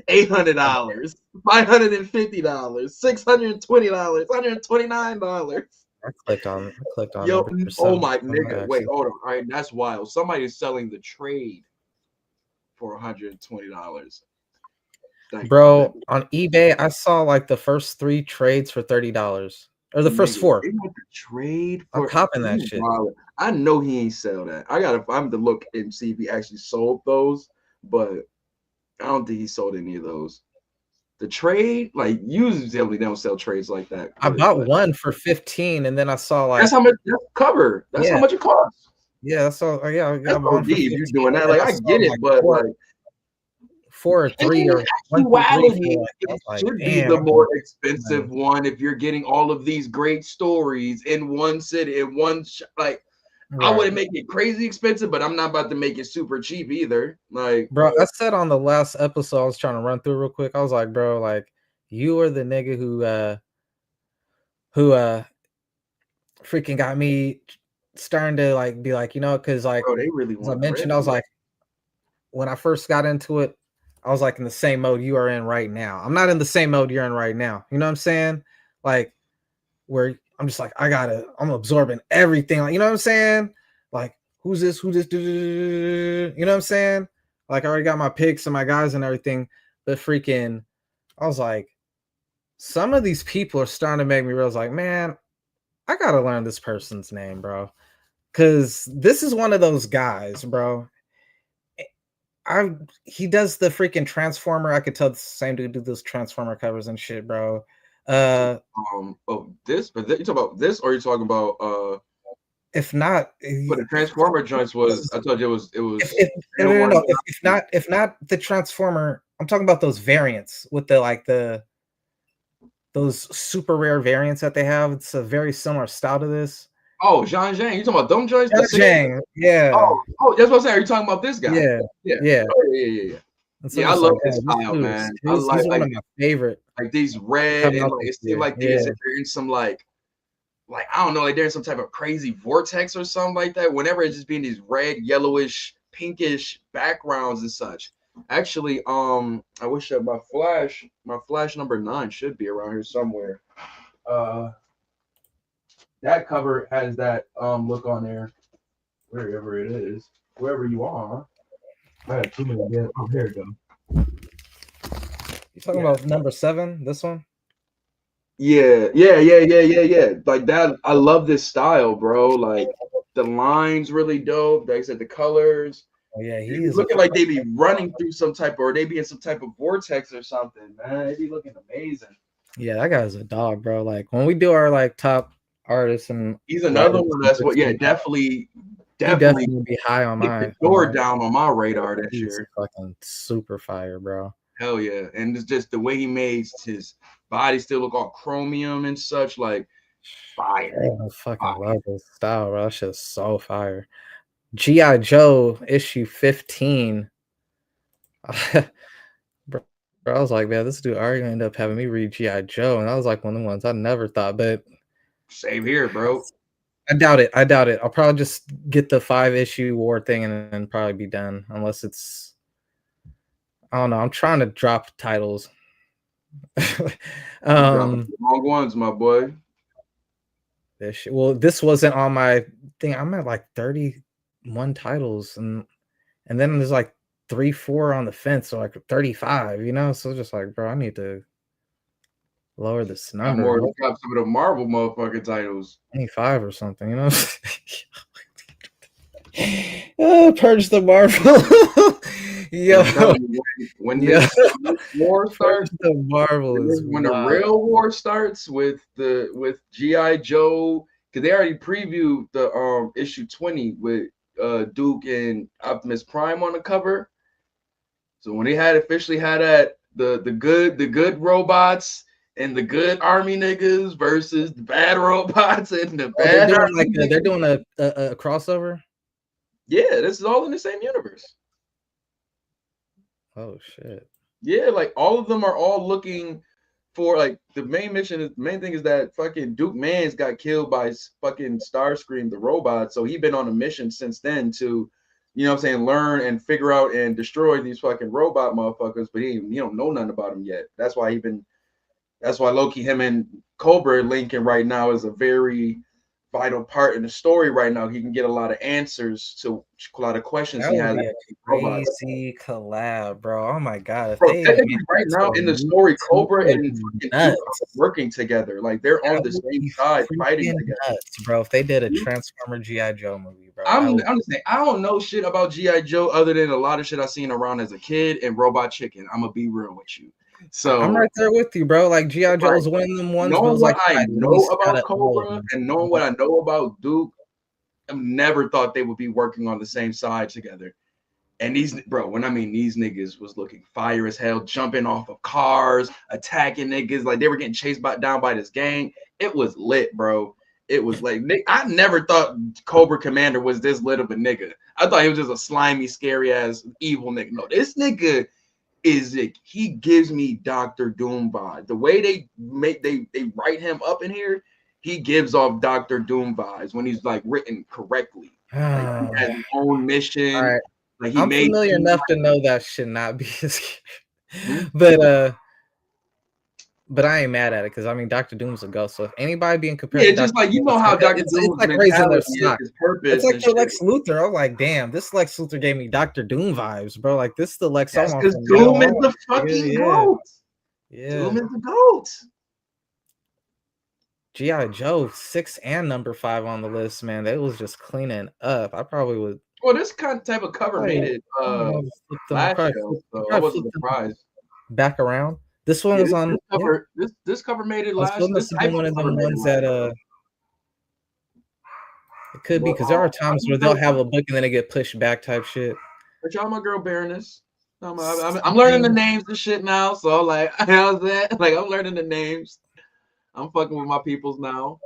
$800, $550, $620, $129. I clicked on Yo, number oh 7. my I'm not nigga, wait, actually. hold on. All right, that's wild. Somebody is selling the trade for $120. Like, Bro, on eBay, I saw like the first 3 trades for $30. Or the first nigga, 4. they want the trade I'm for copping that you shit. wild. I know he ain't sell that. I'm to look and see if he actually sold those, but I don't think he sold any of those. The trade, like usually they don't sell trades like that. I bought But one for 15 and then I saw that's like how much that's cover. That's how yeah, much it costs. yeah, that's all yeah, I That's got one OD for if you're 15 doing and that. then Like I I saw get it, like but like 4 or and 3 in or 1 through 3 for actuality, like I it was like, should be damn, the I more can expensive one if you're getting all of these great stories in one city, in like I right. wouldn't make it crazy expensive, but I'm not about to make it super cheap either. Like, Bro, I said on the last episode I was trying to run through real quick. I was like, bro, like you are the nigga who freaking got me starting to like be like, cuz like bro, they really as I want mentioned, bread. I was like when I first got into it, I was like in the same mode you are in right now. I'm not in the same mode you're in right now. You know what I'm saying? Like where I'm just like, I'm absorbing everything. Like, you know what I'm saying? Like, who's this? Who this? You know what I'm saying? Like, I already got my picks and my guys and everything. But freaking, I was like, some of these people are starting to make me realize, like, man, I gotta learn this person's name, bro. Cause this is one of those guys, bro. I He does the freaking Transformer. I could tell the same dude do those Transformer covers and shit, bro. You talking about this, or you talking about If not, but the Transformer joints was I told you it was if no, no, no, 3-in-1. no. If not the Transformer, I'm talking about those variants with those super rare variants that they have. It's a very similar style to this. Oh, Jean Jang, you talking about them joints? The six? Jang, yeah, That's what I'm saying. Are you talking about this guy? yeah, Yeah. yeah. Oh, yeah. And so I'm Yeah, I just love like, his man, this style, dude man. I he's one like of my favorite these red coming and out like this it seemed year. like Yeah, they're in some like I don't know, like they're in some type of crazy vortex or something like that. Whenever it's just being these red, yellowish, pinkish backgrounds and such. Actually, I wish that my flash number 9 should be around here somewhere. Uh, that cover has that look on there, wherever it is, wherever you are. I got too many. Oh, here we go. You talking Yeah. about number 7? This one? Yeah. Like that. I love this style, bro. Like the lines really dope. Like I said, the colors. Oh yeah, They he be is a looking like they be running through some type, or they be in some type of vortex or something, man. They be looking amazing. yeah. That guy's a dog, bro. Like when we do our like top artists and He's another writers, one that's what. Yeah, he definitely definitely would be high on kicked the my door down on my radar this He's year. fucking super fire, bro. Hell yeah. And it's just the way he made his body still look all chromium and such, like fire. I fucking love his style, bro. That shit's so fire. G.I. Joe issue 15. bro, I was like, man, this dude already gonna end up having me read G.I. Joe. And that was like one of the ones I never thought, but Same here, bro. I doubt it. I doubt it. I'll probably just get the 5-issue war thing and then probably be done. Unless it's I don't know. I'm trying to drop titles. You dropping the wrong ones, my boy. This wasn't on my thing. I'm at like 31 titles and then there's like 3-4 on the fence, so like 35, you know. So just like, bro, I need to lower this Got number. more to drop some of the Marvel motherfucking titles. 25 or something, you know. Purge the Marvel. Yo, When yeah. this war starts, The Marvel is when the wild. real war starts with GI Joe, because they already previewed the issue 20 with Duke and Optimus Prime on the cover. So when they had officially had that the good robots and the good army niggas versus the bad robots and the Oh, they're bad doing army like they're niggas. doing a crossover. Yeah, this is all in the same universe. Oh shit. Yeah, like all of them are all looking for like the main thing is that fucking Duke Mans got killed by fucking Starscream the robot. So he been on a mission since then to, you know what I'm saying, learn and figure out and destroy these fucking robot motherfuckers, but he don't know nothing about them yet. That's why Loki, him and Cobra linking right now is a very vital part in the story right now. He can get a lot of answers to a lot of questions That he would has be a with robots. crazy collab, bro. Oh my god, if Bro, they technically, make right that now to a in the movie story, too, Cobra that would and be fucking Duke are nuts. working together. Like they're on That the would same be side, fighting freaking together. nuts, bro. If they did a Transformer G.I. Joe movie, bro, I'm just saying, I don't know shit about GI Joe other than a lot of shit I seen around as a kid and Robot Chicken. I'm gonna be real with you. I'm So, right there with you, bro. Like G.I. Joe like, was one of them ones, but it knowing was what like I I at know least about got all of Cobra them. and knowing what I know about Duke, I never thought they would be working on the same side together. And bro, when I mean these niggas was looking fire as hell, jumping off of cars, attacking niggas, like they were getting chased down by this gang. It was lit, bro. It was like I never thought Cobra Commander was this lit of a nigga. I thought he was just a slimy, scary ass evil nigga. No, this nigga is it. He gives me Doctor Doom vibe. The way they write him up in here, he gives off Doctor Doom vibes when he's like written correctly. Like he has his own All mission. right. Like he I'm made familiar things enough to know that should not be as Hmm? but I ain't mad at it because I mean Doctor Doom's a ghost. So if anybody being compared Yeah, to just Doctor like you Doom, know how Doctor it's Doom's like raising their mentality is, stock. his It's purpose like and the shit. Lex Luthor. I'm like, damn, this Lex Luthor gave me Doctor Doom vibes, bro. Like this is the Lex I That's want because from now Doom is on. the fucking Yeah, goat. yeah. Doom is the goat. G.I. Joe 6 and number 5 on the list, man. They was just cleaning up. I probably would Well, this kind of type of cover made it flip them. last show, so I Probably wasn't flip them surprised. back around. This one Yeah, was on. this Yeah, cover this cover made it so it last. This must have type been of one of cover them made it ones last that show. it could be But because there are how times you where they'll feel? have a book and then they get pushed back type shit. But y'all, my girl Baroness. I'm learning the names and shit now, so like, how's that? Like, I'm learning the names. I'm fucking with my peoples now.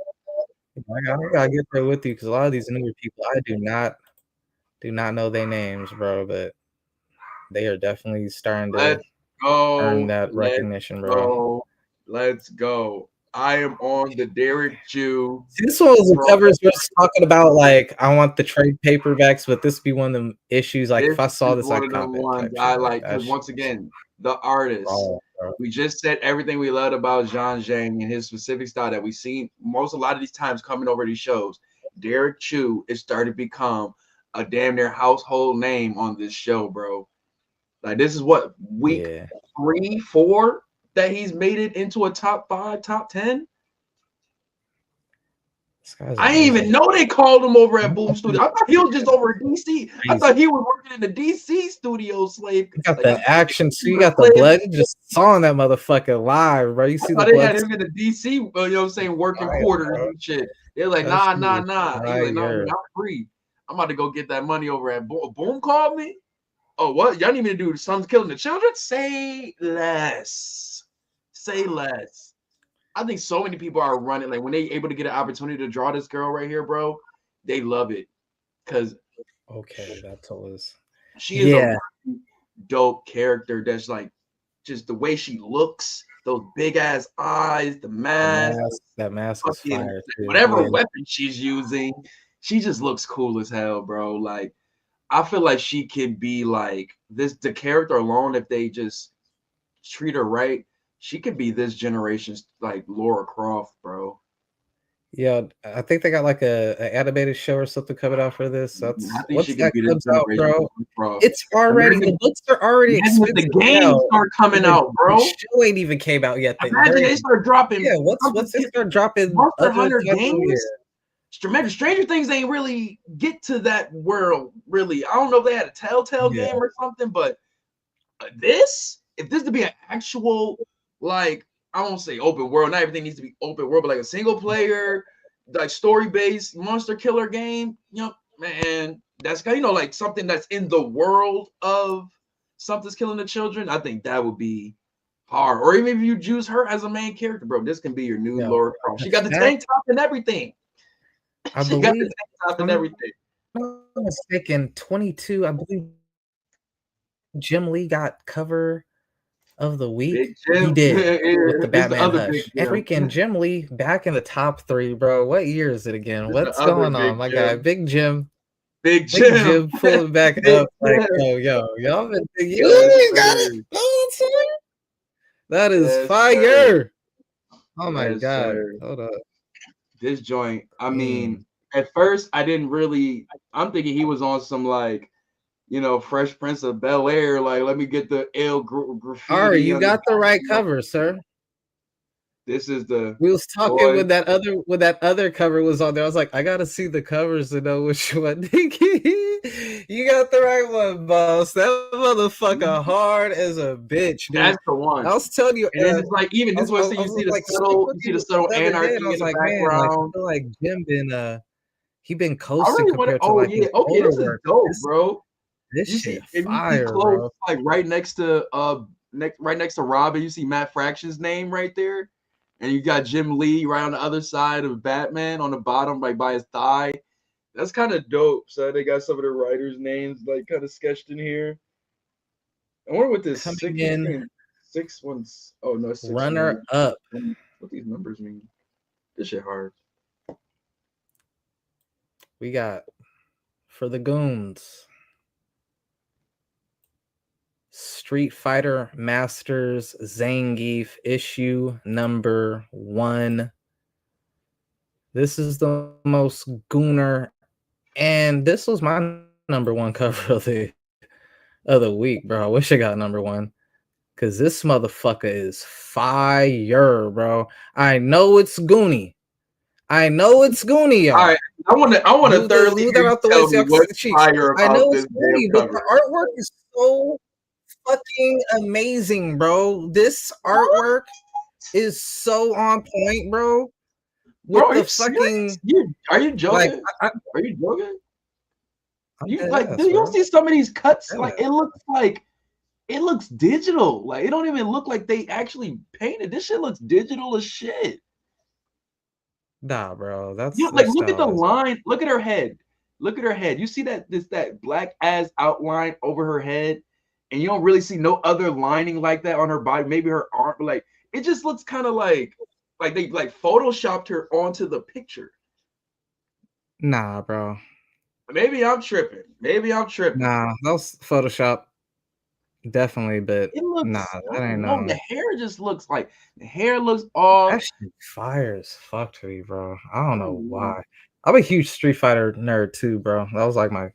I gotta get there with you because a lot of these newer people I do not know their names, bro. But they are definitely starting to Let's earn go. that Let's recognition, bro. go. Let's go. I am on the Derek Jew. See, this one was the covers just talking about like I want the trade paperbacks, but this be one of them issues. Like if This I saw is this, one I'd of them cop it ones type I shit. Like like that because shit once was again, the artist. raw, bro. We just said everything we loved about Jean Zhang and his specific style that we seen a lot of these times coming over these shows. Derek Chu is starting to become a damn near household name on this show, bro. Like this is what week Yeah. 3, 4 that he's made it into a top 5, top 10. This guy's I didn't even amazing. know they called him over at Boom Studio. I thought he was just over at DC. I thought he was working in the DC studio slave. You got Like the action, so you got the slave. blood. You just saw that motherfucker live, bro. You see the they blood. had him in the DC, you know what I'm saying, working Fire, quarters bro. and shit. They're like, That shit nah. is He's like, nah, fire. I'm free. I'm about to go get that money over at Boom. Boom called me. Oh, what? Y'all need me to do? Son's killing the children? Say less. Say less. I think so many people are running. Like when they able to get an opportunity to draw this girl right here, bro, they love it. Cause Okay, that told us. she is a dope character that's like just the way she looks, those big ass eyes, the mask, that mask is fire too. whatever weapon she's using, she just looks cool as hell, bro. Like I feel like she could be like the character alone, if they just treat her right, she could be this generation's like Laura Croft, bro. Yeah, I think they got like a animated show or something coming out for this. I That's think she could be this comes out, generation bro. Croft. It's already the books are already expensive. The games start coming out, bro. The show ain't even came out yet. Imagine they start dropping. Yeah, once they start dropping Monster Hunter games. Stranger Things ain't really get to that world, really. I don't know if they had a Telltale game or something, but if this to be an actual, like, I won't say open world, not everything needs to be open world, but like a single player, like story-based monster killer game, you know, man, that's kind of, you know, like something that's in the world of something's killing the children. I think that would be hard. Or even if you choose her as a main character, bro, this can be your new Laura Croft. She got the tank top and everything. I she believe, got the tank top and everything. If I'm not mistaken, 22, I believe Jim Lee got cover of the week. He did with the Batman Hush. And freaking Jim Lee back in the top 3, bro. What year is it again? What's going on, my guy? Big Jim. Big Jim pulling back up. Like, yo, y'all been you got it. That is fire. Oh my god. Hold up. This joint, I mean, at first I didn't really, I'm thinking he was on some like, you know, Fresh Prince of Bel-Air, like, let me get the L graffiti. All right, you got the right cover, sir. This is the. We was talking when that other cover was on there. I was like, I gotta see the covers to know which one. You got the right one, boss. That motherfucker hard as a bitch, dude. That's the one. I was telling you, and it's like even this one, you see the subtle anarchy in the background. Man, like, I feel like Jim been coasting really compared to like this is dope, bro. This you shit see, fire, you see bro. Like right next to Robin, you see Matt Fraction's name right there, and you got Jim Lee right on the other side of Batman on the bottom, like by his thigh. That's kind of dope. So they got some of the writers' names like kind of sketched in here. I wonder what this six ones. Oh no, it's runner up. What these numbers mean? This shit hard. We got for the goons. Street Fighter Masters Zangief issue number 1. This is the most gooner, and this was my number 1 cover of the week, bro. I wish I got number 1, because this motherfucker is fire, bro. I know it's Goonie. Y'all. All right, I want to thoroughly move that out the way so y'all can see the cheeks. I know it's Goonie, but the artwork is so fucking amazing, bro. This artwork is so on point, bro. With the fucking, are you joking? Like, are you joking? You like, you don't see some of these cuts. Yeah. Like it looks digital. Like it don't even look like they actually painted. This shit looks digital as shit. Nah, bro. That's like look at the line. Look at her head. Look at her head. You see that black ass outline over her head, and you don't really see no other lining like that on her body. Maybe her arm, but like it just looks kind of like they like photoshopped her onto the picture. Nah, bro. Maybe I'm tripping. Nah, that was Photoshop. Definitely, but it looks, that ain't no. The hair just looks like off. That shit fire as fuck to me, bro. I don't know why. I'm a huge Street Fighter nerd too, bro. That was like my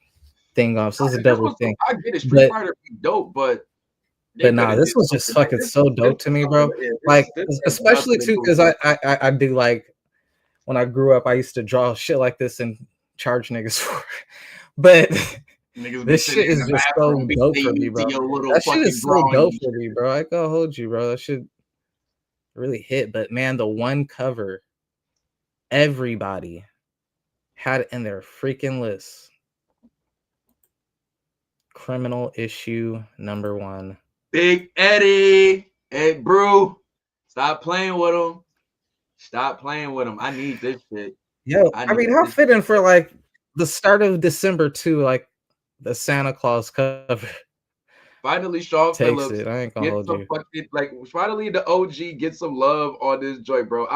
thing off. So it's a This double was thing. I get it. Street But Fighter dope, but they but could nah, have this did was just something like fucking this. so This dope to me, was bro. yeah, Like this has especially nothing to too, do because with I do like when I grew up, I used to draw shit like this and charge niggas for it. But niggas be this sitting shit in is the just so bathroom dope beating for me, you to bro. your little That shit fucking is so dope drawing. for me, bro. I gotta hold you, bro. That should really hit. But man, the one cover, everybody had it in their freaking list. Criminal issue number 1. Big Eddie, hey Brew, stop playing with him. Stop playing with him. I need this shit. Yo, I I need mean, how this. fitting for like the start of December too, like the Santa Claus cover Finally, Sean takes Phillips it. I ain't gonna get hold some you. fucking like. Finally, the OG get some love on this joint, bro.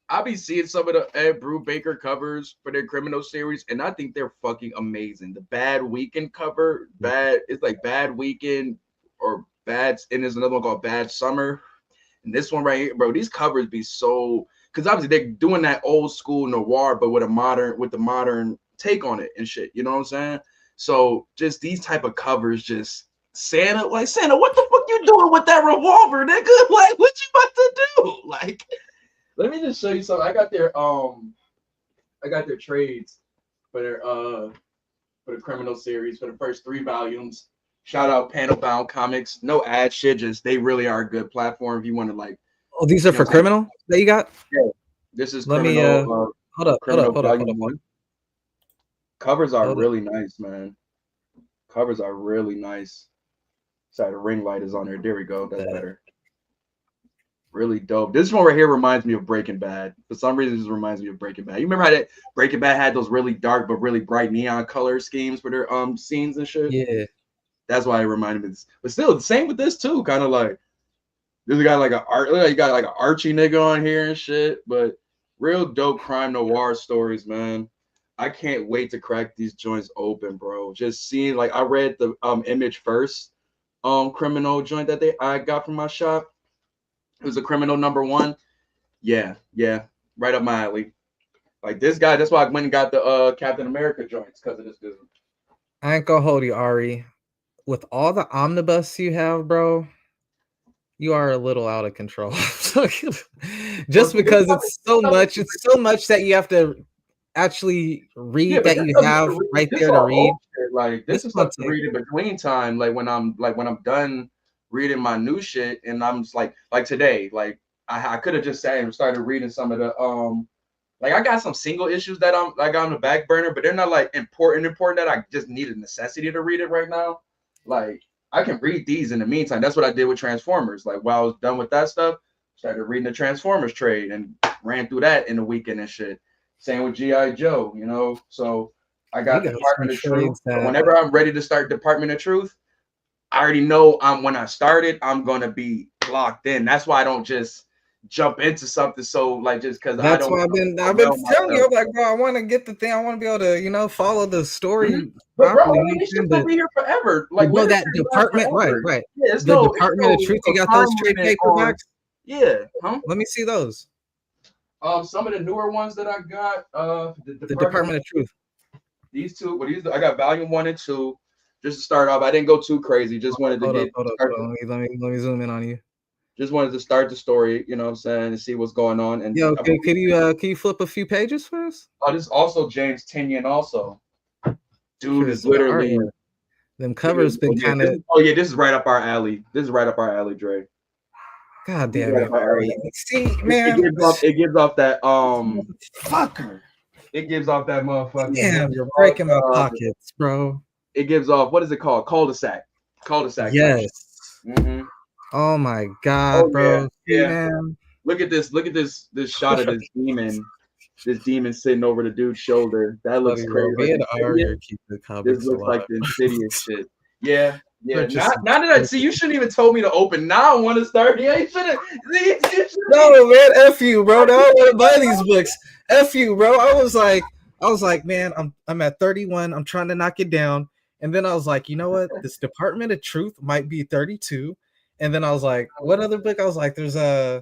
I be seeing some of the Ed Brew Baker covers for their criminal series, and I think they're fucking amazing. The Bad Weekend cover, it's like Bad Weekend or Bad, and there's another one called Bad Summer. And this one right here, bro, these covers be so because obviously they're doing that old school noir, but with the modern take on it and shit. You know what I'm saying? So just these type of covers, just Santa, what the fuck you doing with that revolver, nigga? Like, what you about to do? Like, let me just show you something. I got their trades for the criminal series for the first 3 volumes. Shout out Panel Bound Comics. No ad shit, just they really are a good platform if you want to like. Oh, these are for criminal that you got? Yeah. This is Let me Criminal hold up. Volume 1. Covers are really nice, man. Covers are really nice. Sorry, the ring light is on there. There we go. That's better. Really dope. This one right here reminds me of Breaking Bad. For some reason, this reminds me of Breaking Bad. You remember how that Breaking Bad had those really dark but really bright neon color schemes for their scenes and shit? Yeah. That's why it reminded me of this. But still, the same with this too. Kind of like this got like you got like an Archie nigga on here and shit. But real dope crime noir stories, man. I can't wait to crack these joints open, bro. Just seeing like I read the Image First criminal joint that I got from my shop. It was a criminal number 1. Yeah, right up my alley. Like this guy, that's why I went and got the Captain America joints because of this dude. I ain't gonna hold you, Ari. With all the omnibus you have, bro, you are a little out of control. Just because it's so much that you have to actually read that you have right there to read. Like this is stuff to read in between time. Like when I'm done reading my new shit, and I'm just like today, like I could have just sat and started reading some of the like I got some single issues that I got on the back burner, but they're not like important that I just need a necessity to read it right now. Like I can read these in the meantime. That's what I did with Transformers. Like while I was done with that stuff, started reading the Transformers trade and ran through that in the weekend and shit. Same with G.I. Joe, you know. So I got Department of Truth. Whenever I'm ready to start Department of Truth, I already know when I started, I'm gonna be locked in. That's why I don't just jump into something so like just because I don't. That's why I've been telling you, like, bro, I want to get the thing. I want to be able to, follow the story properly. Bro, this shit's gonna be here forever. Like, bro, that department, right? Yeah, the Department of Truth. You got those trade paperbacks? Yeah, Let me see those. Some of the newer ones that I got, the Department of Truth. These two, I got volume 1 and 2. Just to start off, I didn't go too crazy. Just wanted to get. Hold up. Let me zoom in on you. Just wanted to start the story, you know what I'm saying, and see what's going on. And yo, can you flip a few pages for us? Oh, this is also James Tynion also. Dude is literally them covers been kind of. Oh yeah, this is right up our alley. Dre. God damn it, Ari. See, man, it gives off that fucker. It gives off that motherfucker. Damn, you're breaking my pockets, bro. It gives off, what is it called? Cul-de-sac. Yes. Mm-hmm. Oh my god, bro. Yeah. Man. Look at this shot of this demon. This demon sitting over the dude's shoulder. That looks crazy. This looks like the Insidious shit. Yeah. Now that I see, you shouldn't even told me to open. Now I want to start. Yeah, you shouldn't. No, man, F you, bro. Now I want to buy these books. F you, bro. I was like, man, I'm at 31. I'm trying to knock it down. And then I was like, you know what? This Department of Truth might be 32. And then I was like, what other book? I was like, there's 2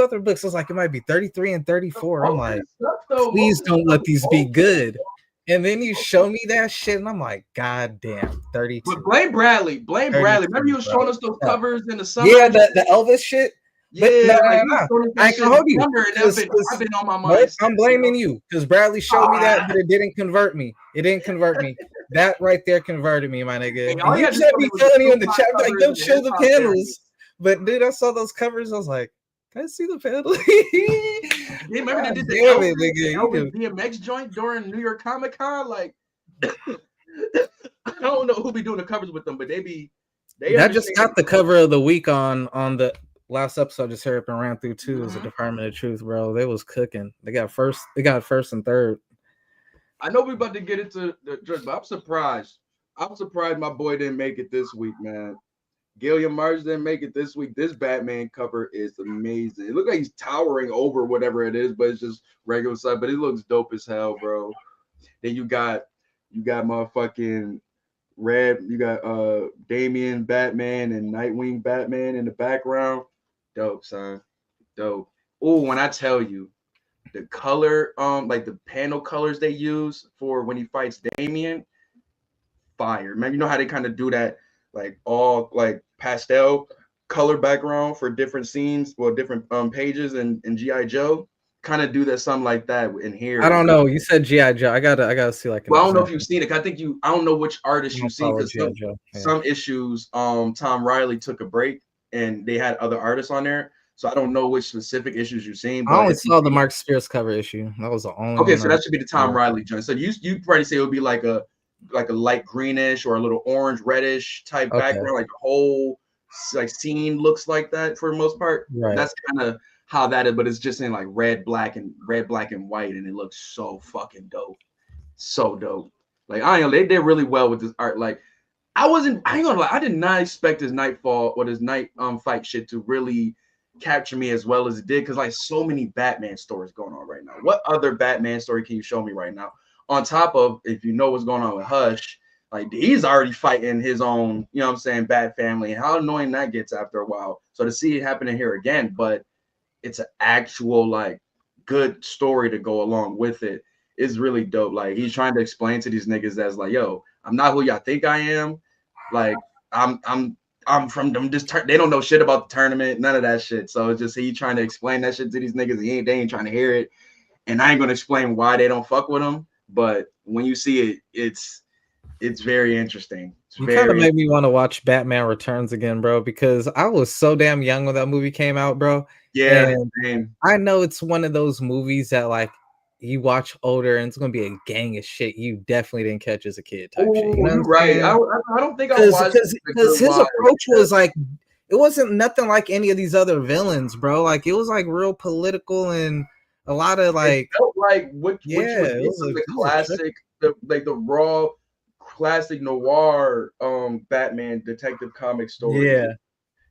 other books. I was like, it might be 33 and 34. I'm like, please don't let these be good. And then you show me that shit, and I'm like, God damn, 32. But blame Bradley. Blame Bradley. Remember you was showing us those covers in the summer? Yeah, the Elvis shit. But Yeah, no, like no, you no. showing us I that can shit in hold you December, and I've been on my mind nope, since. I'm blaming you because Bradley showed me that, but it didn't convert me. It didn't convert me. That right there converted me, my nigga. Hey, all And you you had to should show me be was the telling you in the Tupac chat, like, covers don't and the show hip the hop panels. variants. But dude, I saw those covers. I was like, can I see the panel? They remember they did the damn Elvis, it, nigga. Elvis DMX joint during New York Comic Con. Like, I don't know who be doing the covers with them, but they That just got the cover of the week on the last episode. I just heard and ran through too. Is a Department of Truth, bro. They was cooking. They got first and third. I know we about to get into the dress, but I'm surprised. I'm surprised my boy didn't make it this week, man. Gilliam Marsh didn't make it this week. This Batman cover is amazing. It looks like he's towering over whatever it is, but it's just regular size. But it looks dope as hell, bro. Then you got motherfucking Red. You got Damian Batman and Nightwing Batman in the background. Dope, son. Dope. Oh, when I tell you the color, like the panel colors they use for when he fights Damian, fire. Man, you know how they kind of do that, like all like pastel color background for different scenes or different pages and G.I. Joe. Kind of do that something like that in here. I don't know. You said G.I. Joe. I gotta see like. Well, I don't know if you've seen it. I think I don't know which artist you've seen because some issues, Tom Riley took a break and they had other artists on there. So I don't know which specific issues you've seen. But I only saw the Mark Spears cover issue. That was the only. Okay, so that should be the Tom Riley joint. So you probably say it would be like a light greenish or a little orange reddish type background, like the whole like scene looks like that for the most part. Right. That's kind of how that is, but it's just in like red, black, and white, and it looks so fucking dope. So dope. Like I know they did really well with this art. Like I ain't gonna lie, I did not expect his Nightfall or his night fight shit to really capture me as well as it did, because like so many Batman stories going on right now. What other Batman story can you show me right now? On top of, if you know what's going on with Hush, like he's already fighting his own, you know what I'm saying, Bat family, and how annoying that gets after a while. So to see it happening here again, but it's an actual like good story to go along with it is really dope. Like he's trying to explain to these niggas that's like, yo, I'm not who y'all think I am. Like I'm from them. They don't know shit about the tournament, none of that shit. So it's just he trying to explain that shit to these niggas. They ain't trying to hear it, and I ain't gonna explain why they don't fuck with him. But when you see it, it's very interesting. You kind of made me want to watch Batman Returns again, bro, because I was so damn young when that movie came out, bro. Yeah, and I know it's one of those movies that like you watch older and it's gonna be a gang of shit you definitely didn't catch as a kid type shit. You know you're right. I don't think I watched because his approach was like it wasn't nothing like any of these other villains, bro. Like it was like real political and a lot of like it felt like what you would get from the classic, the raw classic noir Batman detective comic story. Yeah.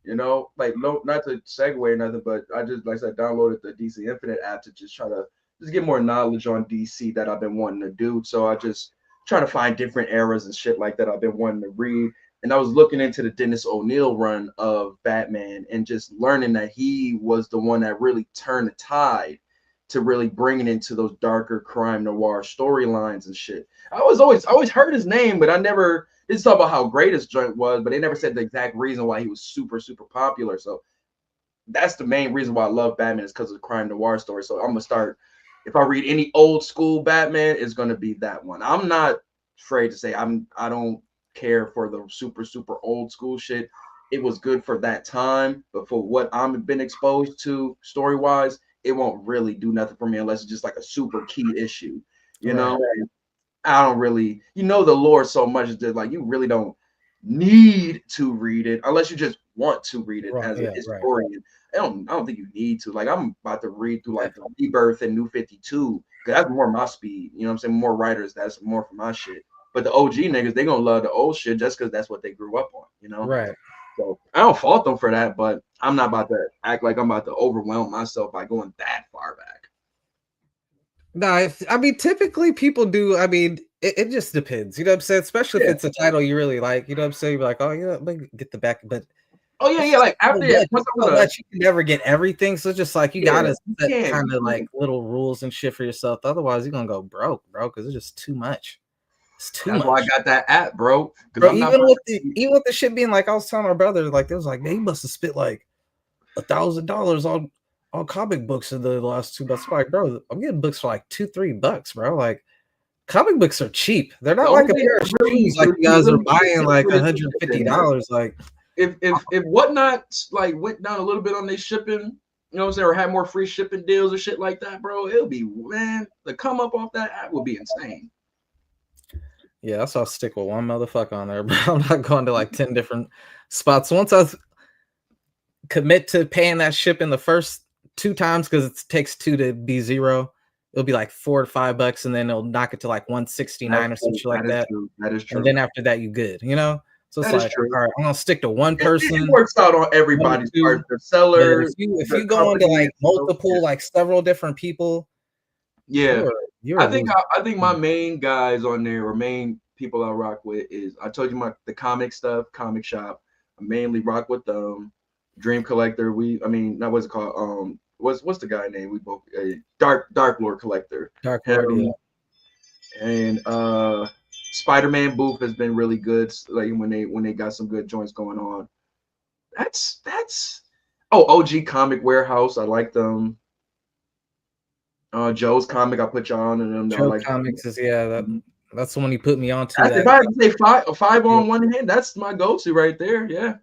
You know, like no, not to segue or nothing, but I just like I said, downloaded the DC Infinite app to just try to just get more knowledge on DC that I've been wanting to do. So I just try to find different eras and shit like that I've been wanting to read. And I was looking into the Dennis O'Neil run of Batman and just learning that he was the one that really turned the tide to really bringing into those darker crime noir storylines and shit. I always heard his name, but I never didn't talk about how great his joint was, but they never said the exact reason why he was super, super popular. So that's the main reason why I love Batman is because of the crime noir story. So I'm gonna start. If I read any old school Batman, it's gonna be that one. I'm not afraid to say I don't care for the super, super old school shit. It was good for that time, but for what I've been exposed to story wise, it won't really do nothing for me unless it's just like a super key issue, you know. I don't really, the lore so much that like you really don't need to read it unless you just want to read it as a historian. I don't think you need to. Like I'm about to read through like the Rebirth and New 52 because that's more my speed. You know what I'm saying? More writers, that's more for my shit. But the OG niggas, they gonna love the old shit just because that's what they grew up on. You know? Right. So I don't fault them for that, but I'm not about to act like I'm about to overwhelm myself by going that far back. No, I mean, typically people do. I mean, it just depends. You know what I'm saying? Especially if it's a title you really like. You know what I'm saying? You're like, oh, yeah, let me get the back. But Oh yeah, It's yeah. just Like so after much. once It's I so would much. You can never get everything. So it's just like you yeah, gotta you set can't. kind of like little rules and shit for yourself. Otherwise, you're gonna go broke, bro, because it's just too much. It's too That's why I much. got that app, bro. Because Bro, I'm not. even with the shit being like, I was telling my brother, like, they was like, man, he must have spent like $1,000 on comic books in the last 2 months. I'm like, bro, I'm getting books for like $2-3, bro. Like, comic books are cheap. They're The not only like a thing pair of shoes like you you guys are really should buying pay like for is the shipping, man. $150. Like, If whatnot like went down a little bit on their shipping, you know what I'm saying, or had more free shipping deals or shit like that, bro, it'll be man, the come up off that app would be insane. yeah, that's why I'll stick with one motherfucker on there, bro. I'm not going to like 10 different spots. Once I commit to paying that ship in the first 2 times, because it takes 2 to be 0, it'll be like $4 to $5, and then it'll knock it to like 169 or some shit like That is that. true. That is And true. then after that, you good, you know? So it's That is like, true. all right, I'm gonna stick to one It person, works out on 1 or everybody's 2. part. The But seller, if the you go into company like itself. multiple, like several different people, Yeah. you're a loser. I think my main guys on there or main people I rock with is I told you the comic stuff, comic shop. I mainly rock with them. Dream Collector. I mean, not what's it called? What's the guy name? We both Dark Lord Collector. Dark Lord, yeah. Him and Spider-Man booth has been really good. Like when they got some good joints going on. That's OG Comic Warehouse. I like them. Joe's Comic. I put y'all on to them. I Joe like them. Comics is that's the one you put me onto. If That I had to say five yeah. on one hand, that's my go-to right there. Yeah.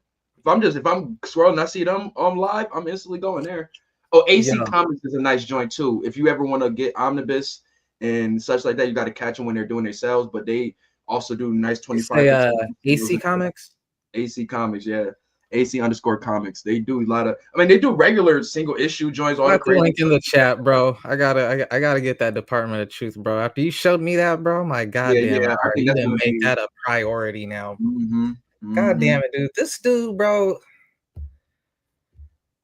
If I'm scrolling, and I see them on live, I'm instantly going there. Oh, AC Comics is a nice joint too. If you ever want to get Omnibus and such like that, you got to catch them when they're doing their sales. But they also do nice 25%. AC Comics. AC Comics, yeah. AC_comics. They do a lot of. I mean, they do regular single issue joints. All the crazy link in the chat, bro. I gotta get that Department of Truth, bro. After you showed me that, bro, I'm like, God damn it, I think you that's didn't gonna make that a priority now. Mm-hmm. God damn it, dude. This dude, bro.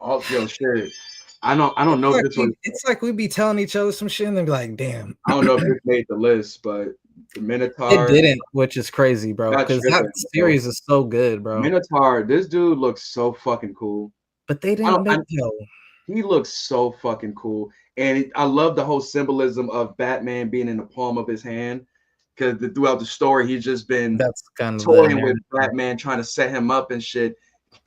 Oh, yo, shit. I don't know if this was. It's like we be telling each other some shit and then be like, damn. I don't know if this made the list, but the Minotaur. It didn't, which is crazy, bro. Because that series is so good, bro. Minotaur, this dude looks so fucking cool. But they didn't make He looks so fucking cool. And I love the whole symbolism of Batman being in the palm of his hand. Because throughout the story, he's just been toying with Batman, trying to set him up and shit.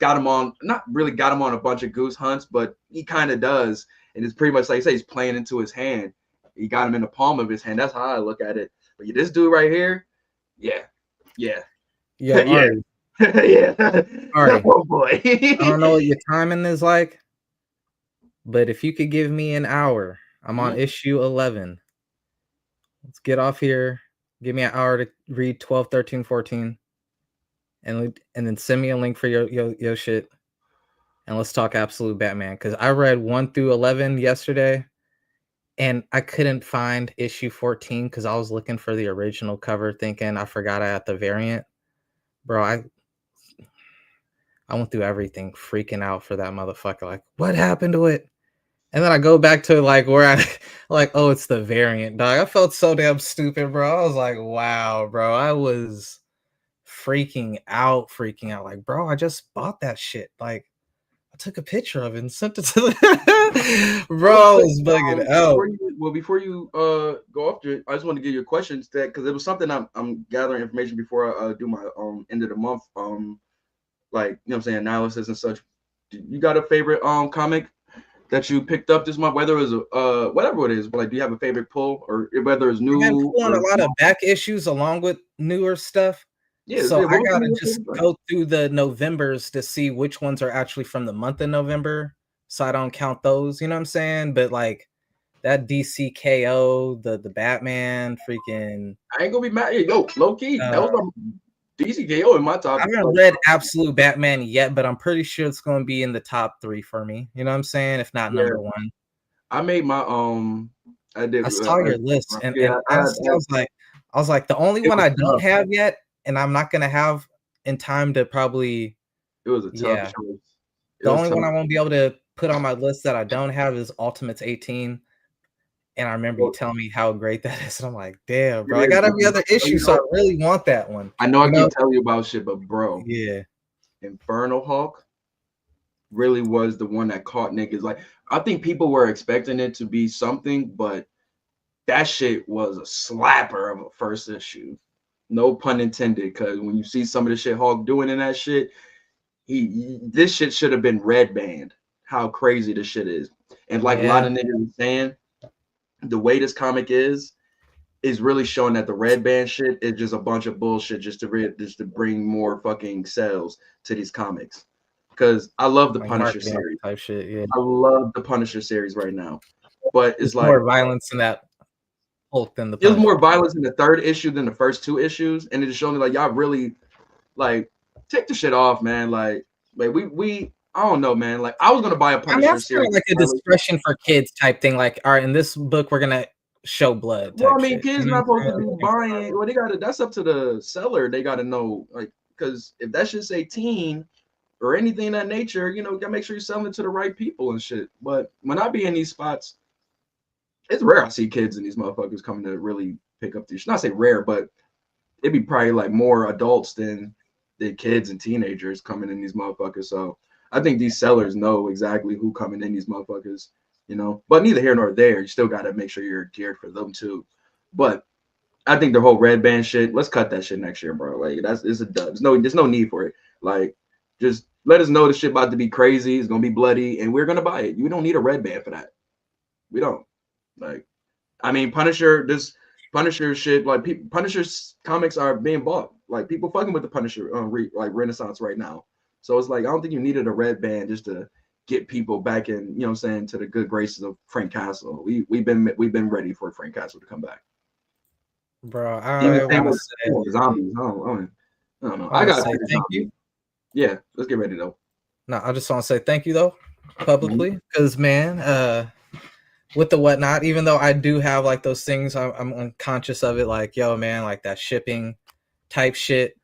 Not really got him on a bunch of goose hunts, but he kind of does. And it's pretty much like I say, he's playing into his hand. He got him in the palm of his hand. That's how I look at it. But this dude right here, yeah. Yeah. yeah. All right. Oh boy. I don't know what your timing is like, but if you could give me an hour, I'm on issue 11. Let's get off here. Give me an hour to read 12, 13, 14. And then send me a link for your shit. And let's talk Absolute Batman. Because I read 1 through 11 yesterday. And I couldn't find issue 14 because I was looking for the original cover, thinking I forgot I had the variant. Bro, I went through everything, freaking out for that motherfucker. Like, what happened to it? And then I go back to like where I like, oh, it's the variant, dog. I felt so damn stupid, bro. I was like, wow, bro. I was freaking out. Like, bro, I just bought that shit. Like, I took a picture of it and sent it to the bro. I was bugging out. Before you go off to it, I just want to give you a question because it was something I'm gathering information before I do my end of the month like, you know what I'm saying, analysis and such. You got a favorite comic that you picked up this month, whether it was whatever it is, but like, do you have a favorite pull or whether it's new? I've been pulling a lot of back issues along with newer stuff. Yeah, so I gotta just go through the Novembers to see which ones are actually from the month of November, so I don't count those. You know what I'm saying? But like that DCKO, the Batman, freaking. I ain't gonna be mad. Yo, low key, that was DCKO in my top. I haven't read Absolute Batman yet, but I'm pretty sure it's going to be in the top 3 for me. You know what I'm saying? If not number 1. I made my I saw your list, and honestly, I was like, the only one I don't have yet, and I'm not gonna have in time to probably. It was a tough choice. The only one I won't be able to put on my list that I don't have is Ultimates 18. And I remember you telling me how great that is. And I'm like, damn, bro, I got every other issue, so I really want that one. I know I keep telling you about shit, but bro, yeah, Infernal Hulk, really was the one that caught niggas. Like, I think people were expecting it to be something, but that shit was a slapper of a first issue. No pun intended, because when you see some of the shit Hulk doing in that shit, this shit should have been red banned. How crazy this shit is. And like a lot Yeah, of niggas are saying, the way this comic is really showing that the red band shit is just a bunch of bullshit just to bring more fucking sales to these comics. Because I love the like Punisher marketing series. type shit. Yeah, I love the Punisher series right now. But there's it's like more violence in that Hulk than the there's Punisher. more violence in the third issue than the first two issues, and it just showed me like y'all really like take the shit off, man. Like we I don't know, man. Like I was gonna buy a I mean, Punisher that's kind series. of like a discretion for kids type thing. Like, all right, in this book, we're gonna show blood Well, I type mean, shit. kids You know not what supposed to I'm be saying? buying. Well, they gotta. That's up to the seller. They gotta know, like, because if that should say teen or anything of that nature, you gotta make sure you're selling it to the right people and shit. But when I be in these spots, it's rare I see kids and these motherfuckers coming to really pick up these. Not say rare, but it'd be probably like more adults than the kids and teenagers coming in these motherfuckers. So I think these sellers know exactly who coming in these motherfuckers, But neither here nor there. You still gotta make sure you're geared for them too. But I think the whole red band shit, let's cut that shit next year, bro. Like it's a dub. There's no need for it. Like, just let us know the shit about to be crazy, it's gonna be bloody, and we're gonna buy it. You don't need a red band for that. We don't. Like, I mean, Punisher shit, like Punisher's comics are being bought. Like people fucking with the Punisher like Renaissance right now. So it's like I don't think you needed a red band just to get people back in, what I'm saying, to the good graces of Frank Castle. We've been ready for Frank Castle to come back. Bro, Even I same want to with say, zombies. I don't know. I I want to got say to pick a thank zombie. you. Yeah, let's get ready though. No, I just want to say thank you though, Mhm. publicly, because man, with the whatnot, even though I do have like those things, I'm unconscious of it. Like, yo, man, like that shipping type shit.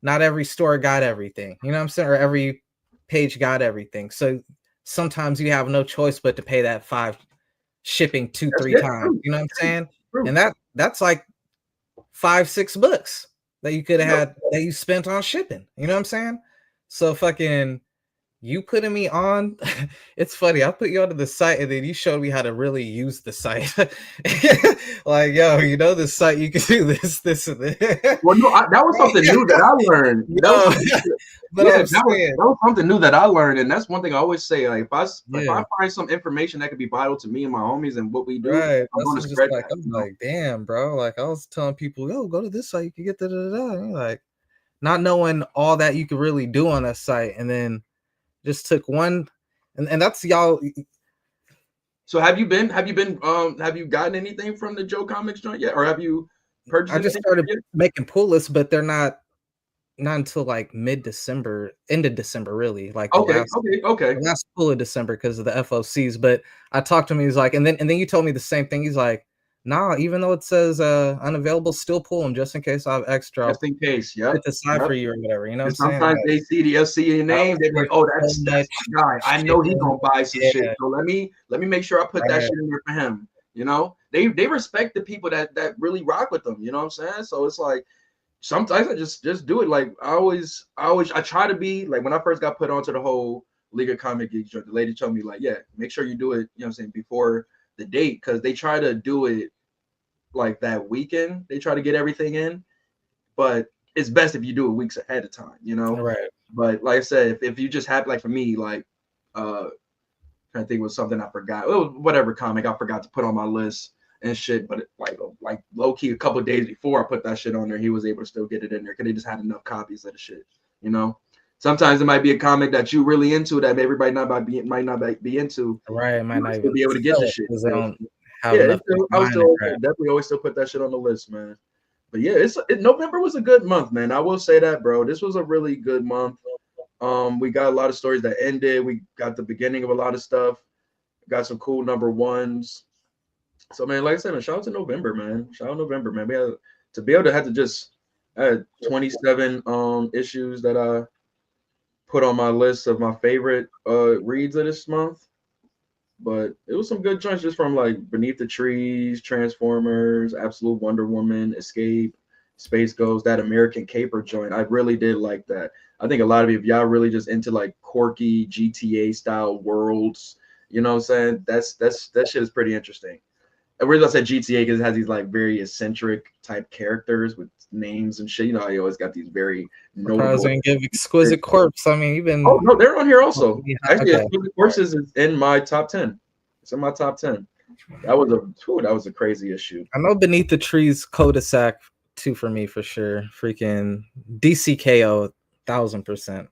Not every store got everything, you know what I'm saying, or every page got everything. So sometimes you have no choice but to pay that $5 shipping two, That's three it. times. True. You know what I'm saying? True. And that's like $5-6 that you could have Yep. had that you spent on shipping. You know what I'm saying? So fucking you putting me on, it's funny. I put you onto the site and then you showed me how to really use the site. Like, yo, this site, you can do this, and this. Well, no, that was something new that I learned. That was Yo, but Yeah, I'm that was saying, that was something new that I learned, and that's one thing I always say. Like, if I yeah, find some information that could be vital to me and my homies and what we do, right. I'm That's going to was just spread like, that. I was like, damn, bro. Like, I was telling people, yo, go to this site, you can get da. And you're like, not knowing all that you could really do on that site, and then just took one, and that's y'all. So have you gotten anything from the Joe Comics joint yet, or have you purchased I just anything started yet? making pull lists, but they're not until like mid-December, end of December, really, like the Okay, last okay, okay. the last pull of December because of the FOCs. But I talked to him, he's like, and then you told me the same thing. He's like, nah, even though it says unavailable, still pull them just in case I have extra. I'll Just in case. put Yep, it aside yep. for you or whatever. You know what I'm And saying? sometimes Like, they'll see your I name. was They're like, seeing "Oh, so that's much my guy. I know he's shipping. gonna buy some shit. Yeah, So let me make sure I put that right. shit in there for him." They respect the people that really rock with them. You know what I'm saying? So it's like sometimes I just do it. Like I try to be like when I first got put onto the whole League of Comic Geeks, the lady told me like, yeah, make sure you do it, you know what I'm saying, before the date, because they try to do it like that weekend. They try to get everything in, but it's best if you do it weeks ahead of time. Right. But like I said, if you just have like for me, like trying to think it was something I forgot. It was whatever comic I forgot to put on my list and shit. But like low key, a couple of days before I put that shit on there, he was able to still get it in there because they just had enough copies of the shit. You know, sometimes it might be a comic that you really into that everybody might not be into. Right. It might You might not still even be able to get the sell it shit because they still. don't have Yeah, enough people I was buying it. still Right. definitely always still put that shit on the list, man. But yeah, November was a good month, man. I will say that, bro. This was a really good month. We got a lot of stories that ended. We got the beginning of a lot of stuff. Got some cool number ones. So man, like I said, man, shout out to November, man. Shout out November, man. We had to be able to have to just I had 27 issues that I put on my list of my favorite reads of this month. But it was some good joints just from like Beneath the Trees, Transformers, Absolute Wonder Woman, Escape, Space Ghost, that American Caper joint. I really did like that. I think a lot of you, if y'all really just into like quirky GTA style worlds, you know what I'm saying? That shit is pretty interesting. The reason I said GTA because it has these like very eccentric type characters with names and shit. You know, I always got these very Surprised notable. they didn't give Exquisite Corpse. I mean, even Oh no, they're on here also. Actually, okay. Exquisite Courses is in my top 10. It's in my top 10. That was a crazy issue. I know Beneath the Trees cul-de-sac two for me for sure. Freaking DCKO 1000%.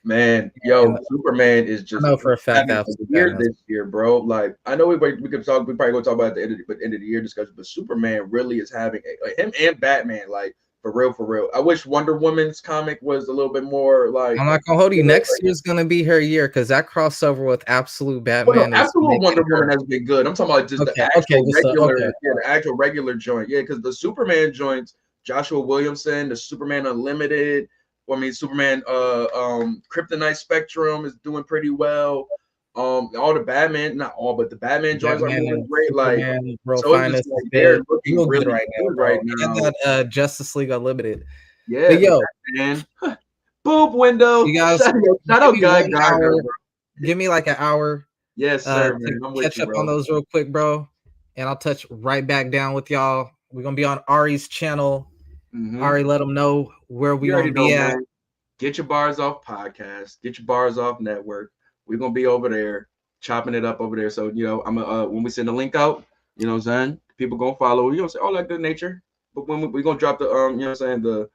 Man, yo, And Superman is I just know for a fact having that a year this year, bro. Like, I know we could talk. We probably go talk about it at the end of the year discussion, but Superman really is having him and Batman, like for real, for real. I wish Wonder Woman's comic was a little bit more like. I'm not gonna hold you. Next year's gonna be her year because that crossover with Absolute Batman Well, no, is Absolute Wonder Woman has been good. I'm talking about just the actual the actual regular joint. Yeah, because the Superman joints, Joshua Williamson, the Superman Unlimited. I mean, Superman, Kryptonite Spectrum is doing pretty well. All the Batman, not all, but the Batman joints are moving great. Like, so it's just like they're looking really right now, good bro. right now. And that Justice League Unlimited. Yeah, but yo, man, boob window. You guys, shout out Guy Gardner, bro. Give me like an hour. Yes, sir, man. I'm catch up on those real quick, bro. And I'll touch right back down with y'all. We're gonna be on Ari's channel. Ari, let them know where we gonna be at. Man. Get your bars off podcast. Get your bars off network. We're gonna be over there chopping it up over there. So you know, I'm when we send the link out, you know what I'm saying? People gonna follow. You know, say all that good nature. But when we're gonna drop the you know what I'm saying, the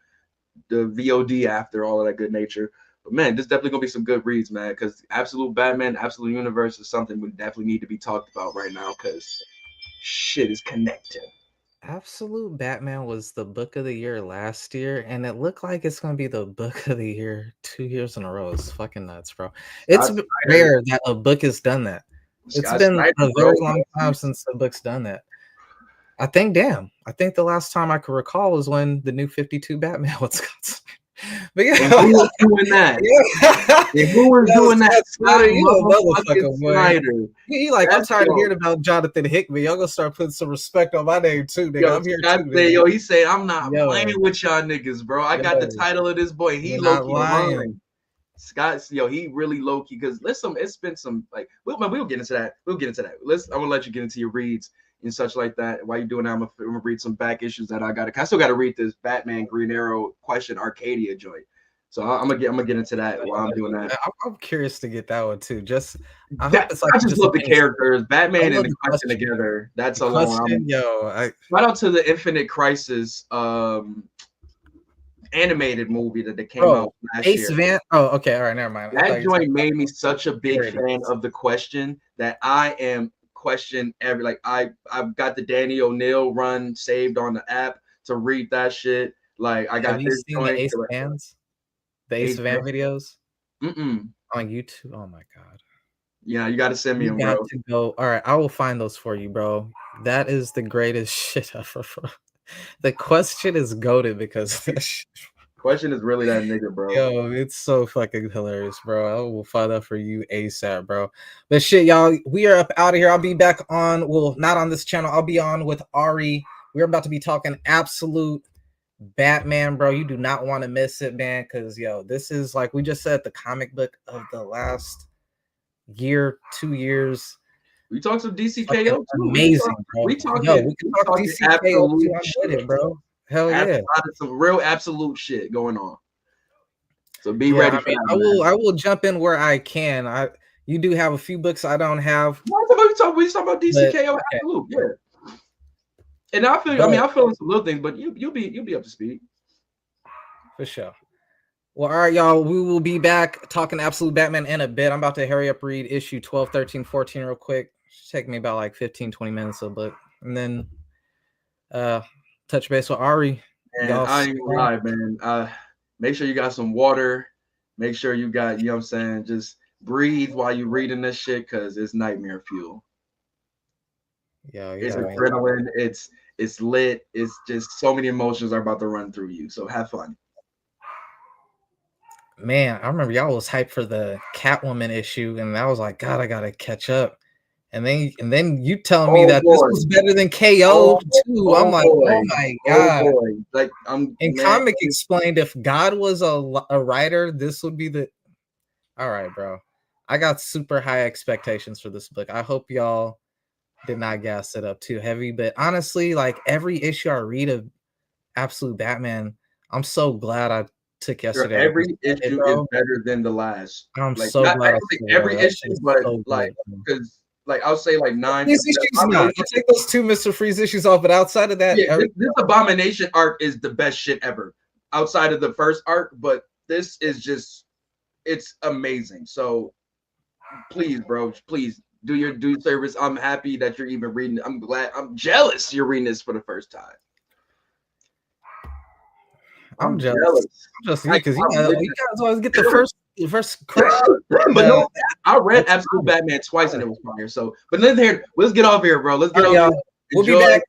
VOD after all of that good nature. But man, this definitely gonna be some good reads, man. Because Absolute Batman, Absolute Universe is something we definitely need to be talked about right now. Because shit is connected. Absolute Batman was the book of the year last year, and it looked like it's gonna be the book of the year 2 years in a row. It's fucking nuts, bro. It's rare that a book has done that. It's been a very long time since the book's done that. I think the last time I could recall was when the New 52 Batman was got. But yeah, and who was doing that? Yeah. And who was doing that? Snyder, you a motherfucker, boy. You like, I'm tired of hearing about Jonathan Hickman. Y'all gonna start putting some respect on my name too, nigga. I'm here too. He said, I'm not playing with y'all niggas, bro. I got the title of this boy. He low key lying. Scott, he really low key because listen, it's been some like we'll get into that. I'm gonna let you get into your reads and such like that. While you're doing that, I'm gonna read some back issues that I still got to read this Batman Green Arrow question Arcadia joint. So I'm gonna get into that while I'm doing that. I'm curious to get that one too. I just love the characters, Batman and the question together. That's alone. Shout out to the Infinite Crisis animated movie that they came out last year. Oh, okay, all right, never mind. That joint made me such a big fan of the question that I am question every like I've got the Danny O'Neill run saved on the app to read that shit. Like I got this joint. The Ace Vans? The Ace Van videos? On YouTube. Oh my god. Yeah, you gotta send me them, bro. To go. All right, I will find those for you, bro. That is the greatest shit ever, bro. The question is goated because that shit. Question is really that nigga, bro. Yo, it's so fucking hilarious, bro. I will find that for you ASAP, bro. But shit, y'all, we are up out of here. I'll be back on, well, not on this channel. I'll be on with Ari. We're about to be talking Absolute Batman, bro. You do not want to miss it, man, because, yo, this is, like we just said, the comic book of the last year, 2 years. We talked some DCKO too. Amazing, bro. We can talk DCKO too. I'm with it, bro. Hell yeah. Some real absolute shit going on. So be ready for that. I will jump in where I can. You do have a few books I don't have. We talking about DCKO absolute, yeah. And I feel some little things, but you'll be up to speed. For sure. Well, all right, y'all. We will be back talking Absolute Batman in a bit. I'm about to hurry up, read issue 12, 13, 14 real quick. Should take me about like 15, 20 minutes of book. And then touch base with Ari. And I ain't gonna lie, man. Make sure you got some water. Make sure you got, you know what I'm saying, just breathe while you're reading this shit because it's nightmare fuel. Yeah, it's adrenaline, it's lit, it's just so many emotions are about to run through you. So have fun. Man, I remember y'all was hyped for the Catwoman issue, and I was like, God, I gotta catch up. And then you telling me that this was better than KO too. I'm like, oh my god. Oh boy. Like Comic explained if God was a writer, this would be the. All right, bro. I got super high expectations for this book. I hope y'all did not gas it up too heavy. But honestly, like every issue I read of Absolute Batman, I'm so glad I took yesterday. Every issue is better than the last. I'm like, so glad. I think every issue, but so like because. Like I'll say, like 9. These issues, I'll take those 2 Mr. Freeze issues off, but outside of that, this Abomination arc is the best shit ever. Outside of the first arc, but this is just—it's amazing. So, please, bro, please do your due service. I'm happy that you're even reading. I'm glad. I'm jealous you're reading this for the first time. I'm jealous. I'm just because you guys always get the first crack. But no, I read Absolute Batman twice and it was fire. So, but let's get off here, bro. Let's get off here. We'll be back.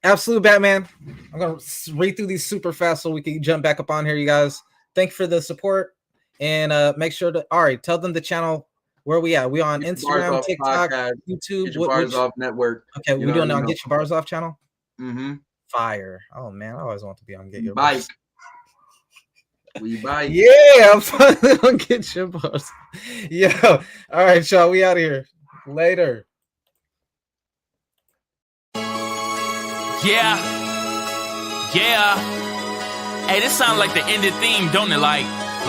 Absolute Batman. I'm gonna read through these super fast so we can jump back up on here, you guys. Thank you for the support, and make sure to tell them the channel where we at. We on Instagram, TikTok, YouTube, Get Your Bars Off Network. Okay, we're doing it on Get Your Bars Off channel. Mm-hmm. Fire. Oh man, I always want to be on Get Your Bars. We bike. Yeah, I'm finally on Get Your Bars. Yo, all right, y'all. We out of here. Later. Yeah. Hey, this sounds like the ended theme, don't it? Like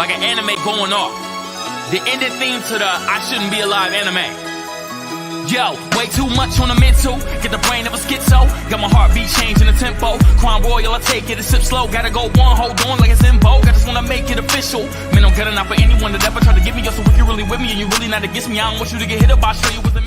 an anime going off. The ended theme to the I Shouldn't Be Alive anime. Yo, way too much on the mental. Get the brain of a schizo. Got my heartbeat changing the tempo. Crime royal, I take it a sip slow. Gotta go one, hold on like it's in vogue. I just wanna make it official. Man, don't get enough for anyone that ever tried to get me. Yo, so if you're really with me and you're really not against me, I don't want you to get hit up. I'll show you what's a